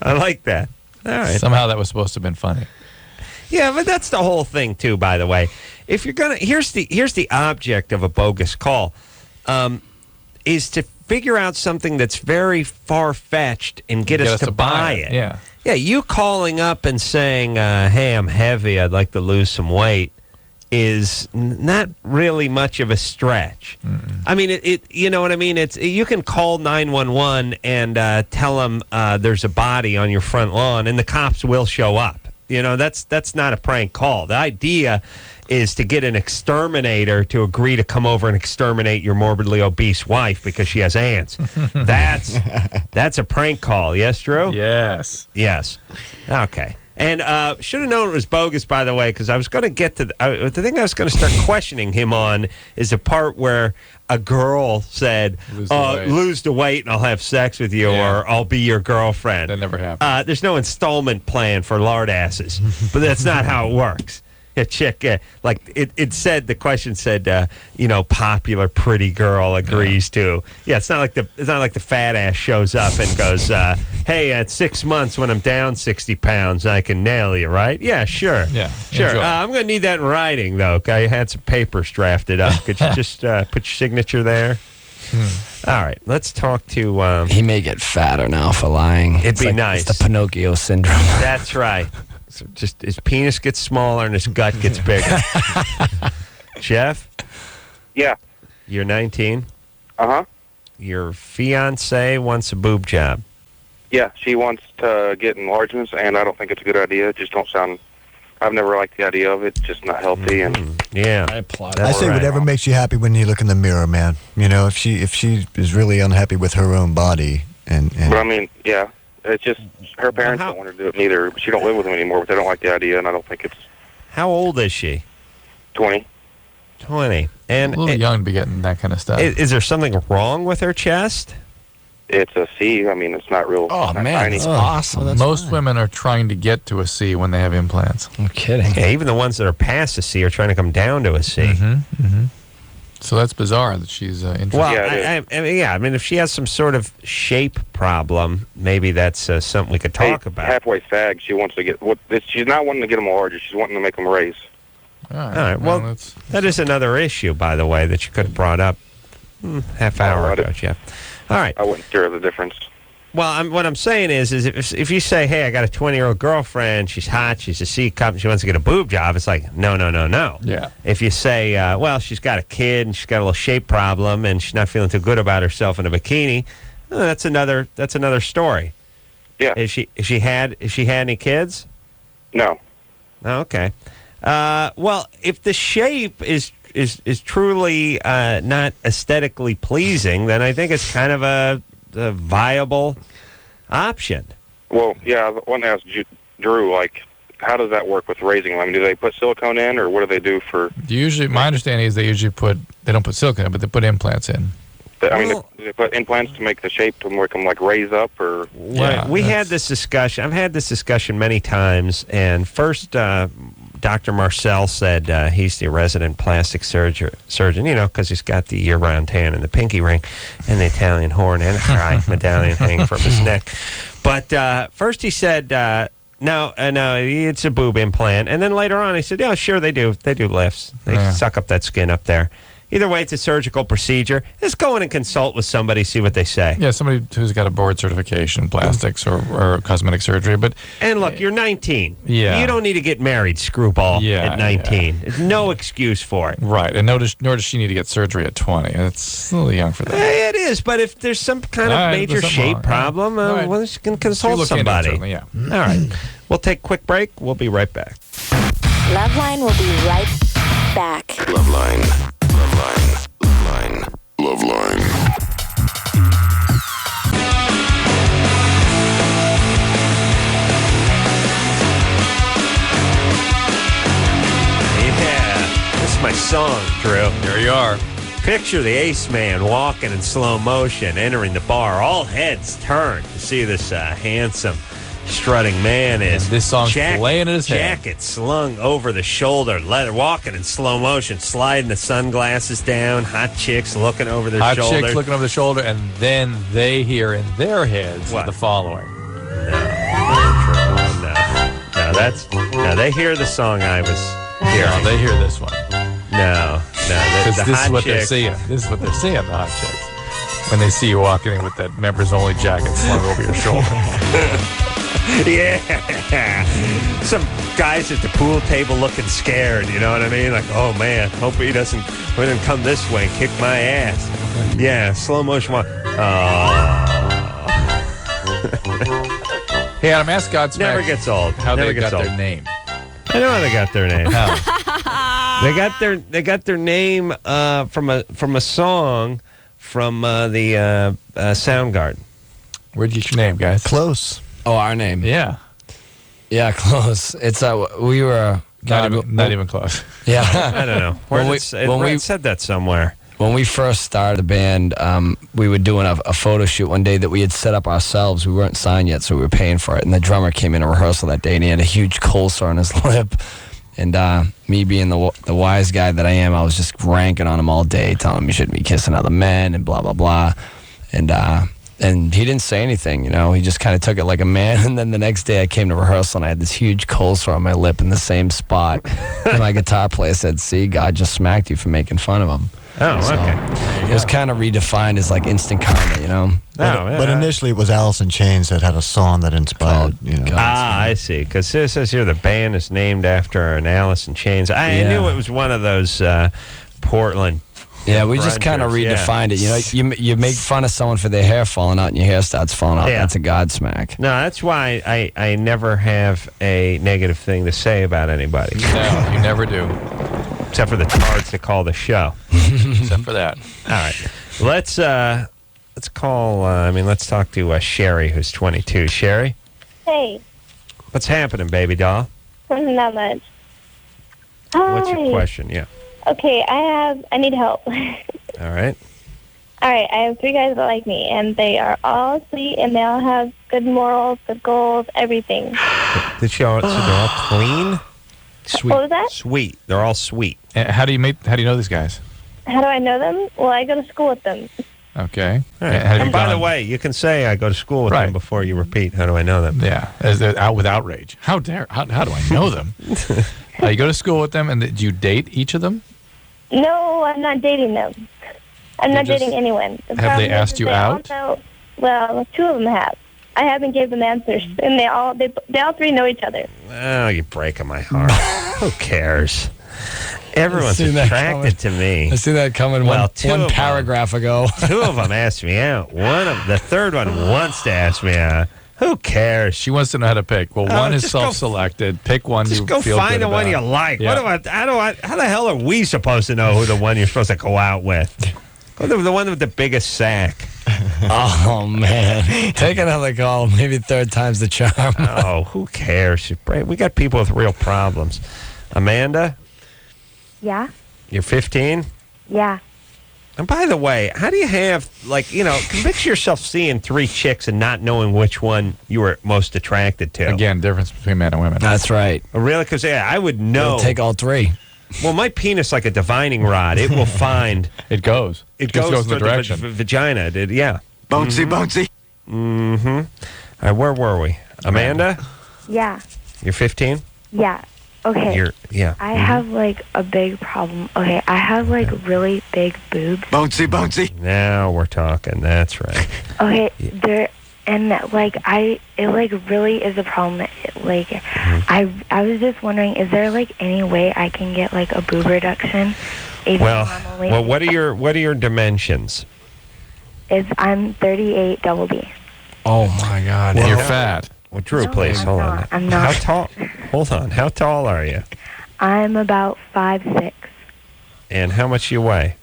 I like that. All right. Somehow that was supposed to have been funny. Yeah, but that's the whole thing too, by the way. If you're gonna, here's the object of a bogus call, is to figure out something that's very far-fetched and get us to buy it. Yeah. Yeah, you calling up and saying, hey, I'm heavy, I'd like to lose some weight, is not really much of a stretch. Mm-mm. I mean, it you know what I mean? You can call 911 and tell them there's a body on your front lawn, and the cops will show up. You know, that's not a prank call. The idea is to get an exterminator to agree to come over and exterminate your morbidly obese wife because she has ants. That's a prank call. Yes, Drew? Yes. Yes. Okay. And should have known it was bogus, by the way, because I was going to get to the thing I was going to start questioning him on is the part where a girl said, lose the weight and I'll have sex with you, or I'll be your girlfriend. That never happened. There's no installment plan for lard asses, but that's not how it works. A chick, like it said, the question said, popular pretty girl agrees to. Yeah, it's not like the fat ass shows up and goes, hey, at 6 months when I'm down 60 pounds, I can nail you, right? Yeah, sure. Yeah, sure. I'm going to need that in writing, though. Okay, I had some papers drafted up. Could you just put your signature there? All right, let's talk to... he may get fatter now for lying. It'd be nice. It's the Pinocchio syndrome. That's right. So just his penis gets smaller and his gut gets bigger. Jeff? Yeah. You're 19? Uh-huh. Your fiancé wants a boob job. Yeah, she wants to get enlargements, and I don't think it's a good idea. It just don't sound I've never liked the idea of it. It's just not healthy. And yeah, I applaud. I say whatever makes you happy when you look in the mirror, man. You know, if she is really unhappy with her own body, and But I mean, yeah, it's just her parents don't want her to do it neither. She don't live with them anymore, but they don't like the idea, and I don't think it's. How old is she? 20. 20. And a little young to be getting that kind of stuff. Is there something wrong with her chest? It's a C. I mean, it's not real. Oh, man, tiny. that's awesome. Well, most women are trying to get to a C when they have implants. I'm kidding. Yeah, even the ones that are past a C are trying to come down to a C. So that's bizarre that she's interested. Well, I mean, if she has some sort of shape problem, maybe that's something we could talk about. Halfway fag. She wants to get. She's not wanting to get them larger. She's wanting to make them raise. All right. Well, that is another issue, by the way, that you could have brought up half hour ago, Jeff. All right. I wouldn't care the difference. Well, what I'm saying is if you say, hey, I got a 20-year-old girlfriend, she's hot, she's a C cup, she wants to get a boob job, it's like, no. Yeah. If you say, well, she's got a kid and she's got a little shape problem and she's not feeling too good about herself in a bikini, that's another story. Yeah. Has she had any kids? No. Oh, okay. Well, if the shape is truly not aesthetically pleasing, then I think it's kind of a viable option. Well, yeah, I want to ask Drew, like, how does that work with raising them? I mean, do they put silicone in, or what do they do for... Usually, my understanding is they don't put silicone in, but they put implants in. Do they put implants to make the shape to make them, like, raise up, or... Yeah, we had this discussion. I've had this discussion many times, and first... Dr. Marcel said he's the resident plastic surgeon, because he's got the year-round tan and the pinky ring and the Italian horn and the cry medallion hanging from his neck. But first he said, no, it's a boob implant. And then later on he said, yeah, sure, they do. They do lifts. They suck up that skin up there. Either way, it's a surgical procedure. Just go in and consult with somebody, see what they say. Yeah, somebody who's got a board certification, plastics or cosmetic surgery. And look, you're 19. Yeah. You don't need to get married, screwball, at 19. There's no excuse for it. Right, and nor does she need to get surgery at 20. It's a little young for that. It is, but if there's some kind of major shape problem, well, you can consult somebody. Yeah. All right. We'll take a quick break. We'll be right back. LoveLine will be right back. LoveLine. LoveLine. Yeah, this is my song, Drew. There you are. Picture the Ace Man walking in slow motion, entering the bar. All heads turn to see this handsome, strutting man is. This song's playing in his head. Jacket slung over the shoulder, leather, walking in slow motion, sliding the sunglasses down, hot chicks looking over their shoulder. Hot chicks looking over the shoulder, and then they hear in their heads the following. No, they hear the song I was hearing. No, they hear this one. No. This is what they're seeing. This is what they're seeing, the hot chicks. When they see you walking in with that members-only jacket slung over your shoulder. Yeah. Some guys at the pool table looking scared, you know what I mean? Like, oh man, hope he doesn't come this way and kick my ass. Yeah, slow motion walk. Hey, Adam, ask Godsmack. Never gets old. How Never they gets got old. their name. I know how they got their name. How? They got their name from a song from the Soundgarden. Where'd you get your name, guys? Close. Oh, our name. Yeah. Yeah, close. It's we were not even close. Yeah. I don't know. It said that somewhere. When we first started the band, we were doing a photo shoot one day that we had set up ourselves. We weren't signed yet, so we were paying for it. And the drummer came in a rehearsal that day, and he had a huge cold sore on his lip. And me being the wise guy that I am, I was just ranking on him all day, telling him he shouldn't be kissing other men and blah, blah, blah. And he didn't say anything, you know. He just kind of took it like a man. And then the next day I came to rehearsal and I had this huge cold sore on my lip in the same spot. And my guitar player said, see, God just smacked you for making fun of him. Oh, so okay. It was kind of redefined as like instant karma, you know. But initially it was Alice in Chains that had a song that inspired, I see. Because it says here the band is named after an Alice in Chains. I knew it was one of those Portland Yeah, we just kind of grungers, redefined it. You know, you make fun of someone for their hair falling out and your hair starts falling out. Yeah. That's a Godsmack. No, that's why I never have a negative thing to say about anybody. No, you never do. Except for the cards that call the show. Except for that. All right. Let's call, let's talk to Sherry, who's 22. Sherry, Hey, what's happening, baby doll? not much. What's your Hi. question? Yeah. Okay, I need help. All right. All right, I have 3 guys that like me, and they are all sweet, and they all have good morals, good goals, everything. So they're all clean? Sweet. What was that? Sweet. They're all sweet. How do you know these guys? How do I know them? Well, I go to school with them. Okay. All right. Have you And by the gone- way, you can say I go to school with them before you repeat. How do I know them? Yeah, out with outrage. How do I know them? You go to school with them, and do you date each of them? No, I'm not dating them. I'm not dating anyone. The Have they problem is asked that you they out? Also, well, 2 of them have. I haven't gave them answers, and they all 3 know each other. Oh, you're breaking my heart. Who cares? Everyone's seen that attracted to me. I see that coming Well, 2 one of paragraph ago. 2 of them asked me out. The third one wants to ask me out. Who cares? She wants to know how to pick. Well, one is just go- self-selected. Pick one you Just feel go find good the one about. you like. Yeah. How the hell are we supposed to know who the one you're supposed to go out with? Go to the one with the biggest sack. Oh, man. Take another call. Maybe third time's the charm. Oh, who cares? We got people with real problems. Amanda, Yeah? you're 15? Yeah. And by the way, how do you have, convince yourself seeing 3 chicks and not knowing which one you were most attracted to? Again, difference between men and women. That's right. Oh, really? Because, I would know. It'll take all 3. Well, my penis, like a divining rod, it will find. It goes. It Just goes in the to direction. Vagina. Yeah. Bouncy, bouncy. Mm-hmm. All right, where were we? Amanda, Yeah. you're 15? Yeah. Okay. Yeah. I have like a big problem. Okay, I have like really big boobs. Bouncy, bouncy. Now we're talking. That's right. Okay, it like really is a problem. I was just wondering, is there like any way I can get like a boob reduction? Even though I'm only what are your dimensions? I'm 38 double D. Oh, my God. You're fat. Well, Drew, No, please, I'm hold not. on. I'm not. How tall? Hold on. How tall are you? I'm about 5'6", And how much you weigh?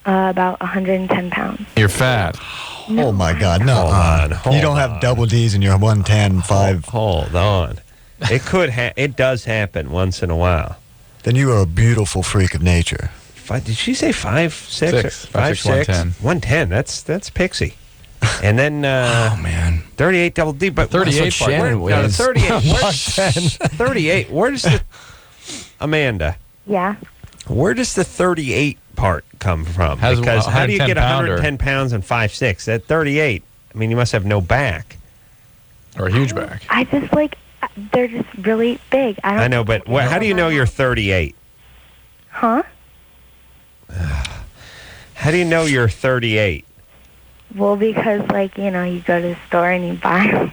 about 110 pounds. You're fat. Oh my God! No, Hold you don't have double D's and you're 110, 5. Hold on. It does happen once in a while. Then you are a beautiful freak of nature. Did she say 5'6"? Six. 5'6", 110. 110. That's Pixie. And then Oh, man. 38 double D, but 38 part. Shannon No, the weighs 38. 110. 38. Where does the Amanda? Yeah. Where does the 38 part come from? How's Because how do you get 110 110 pounds and 5'6"? At 38, I mean, you must have no back. Or a huge back. I just like, they're just really big. I know, but how do you know you're 38? Huh? How do you know you're 38? Well, because you go to the store and you buy them.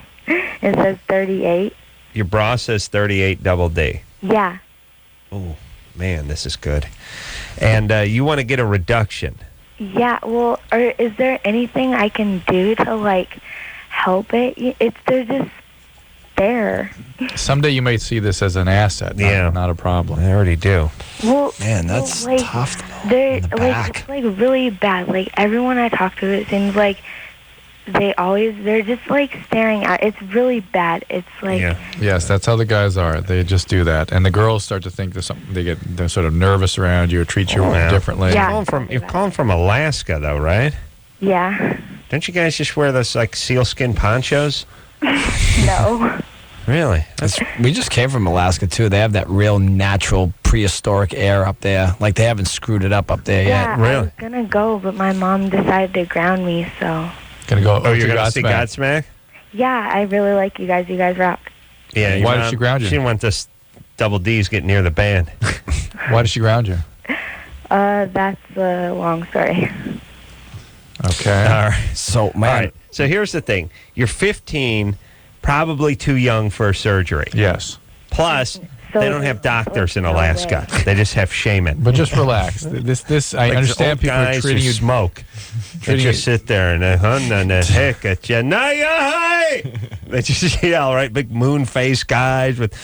It says 38. Your bra says 38 double D. Yeah. Oh, man, this is good. And you want to get a reduction. Yeah, well, is there anything I can do to, help it? They're just there. Someday you may see this as an asset, not a problem. I already do. Well, Man, that's tough. They're, in the back. it's, really bad. Everyone I talk to, it seems like they're just, staring at. It's really bad. It's Yes, that's how the guys are. They just do that, and the girls start to think there's something. They're sort of nervous around you or treat you differently. Yeah. You're calling from Alaska, though, right? Yeah. Don't you guys just wear those sealskin ponchos? No. Really? We just came from Alaska, too. They have that real natural prehistoric air up there. They haven't screwed it up there Yeah, yet. I was going to go, but my mom decided to ground me, so. Gonna go. Oh, you're going to see Godsmack? Yeah, I really like you guys. You guys rock. Yeah. Why did she ground you? She didn't want this double D's getting near the band. Why did she ground you? That's a long story. Okay. All right. So, man. All right. So here's the thing. You're 15, probably too young for surgery. Yes. Plus, They don't have doctors in Alaska. They just have shaman. But just relax. This I Like understand old people are guys treating who you smoke. They just sit there and heck at you. They just yell, right? Big moon face guys with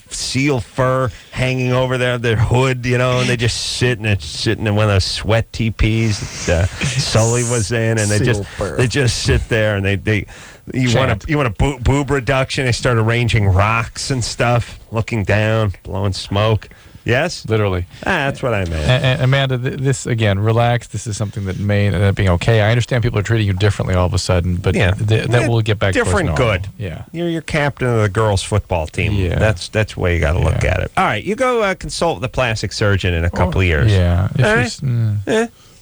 seal fur hanging over their hood, and they just sitting in one of those sweat teepees that Sully was in, and they just sit there and you want a boob reduction. They start arranging rocks and stuff, looking down, blowing smoke. Yes? Literally. That's what I meant. And Amanda, this, again, relax. This is something that may end up being okay. I understand people are treating you differently all of a sudden, but that will get back different towards normal. good. Yeah. You're captain of the girls' football team. Yeah. That's the way you got to look at it. All right, you go consult the plastic surgeon in a couple of years. Yeah. All right?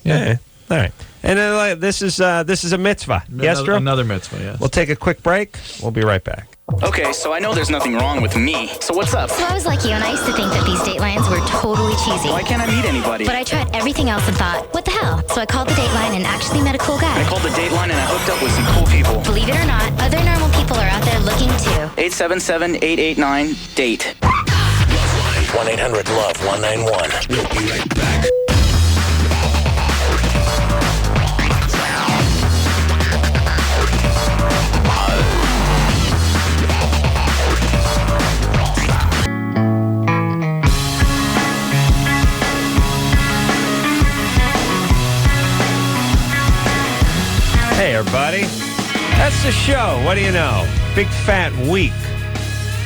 Yeah. All right. And then this is a mitzvah. Yes, Drew? Another mitzvah, yes. We'll take a quick break. We'll be right back. Okay, so I know there's nothing wrong with me. So what's up? So I was like you, and I used to think that these datelines were totally cheesy. Why can't I meet anybody? But I tried everything else and thought, what the hell? So I called the dateline and actually met a cool guy. I called the Dateline and I hooked up with some cool people. Believe it or not, other normal people are out there looking too. 877-889-DATE. 1-800-LOVE-191. We'll be right back. Hey, everybody. That's the show. What do you know? Big fat week.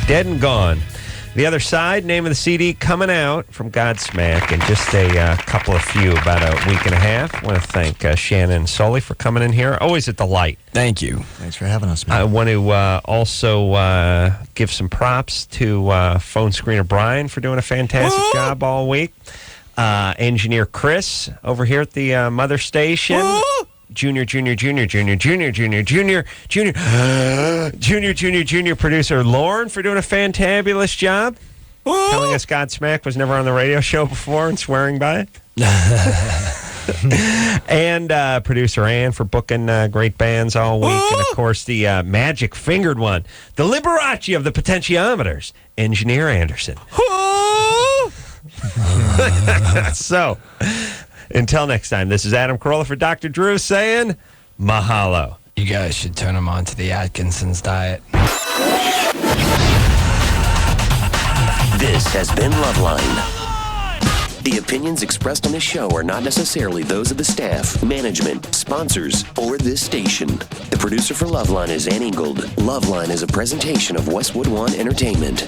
Dead and gone. The Other Side, name of the CD, coming out from Godsmack in just a couple of about a week and a half. I want to thank Shannon and Sully for coming in here. Always a delight. Thank you. Thanks for having us, man. I want to also give some props to phone screener Brian for doing a fantastic job all week. Engineer Chris over here at the Mother Station. Junior producer Lauren for doing a fantabulous job. Telling us Godsmack was never on the radio show before and swearing by it. And producer Ann for booking great bands all week. And, of course, the magic fingered one, the Liberace of the potentiometers, Engineer Anderson. So, until next time, this is Adam Carolla for Dr. Drew saying mahalo. You guys should turn them on to the Atkinson's diet. This has been LoveLine. The opinions expressed on this show are not necessarily those of the staff, management, sponsors, or this station. The producer for LoveLine is Ann Ingold. LoveLine is a presentation of Westwood One Entertainment.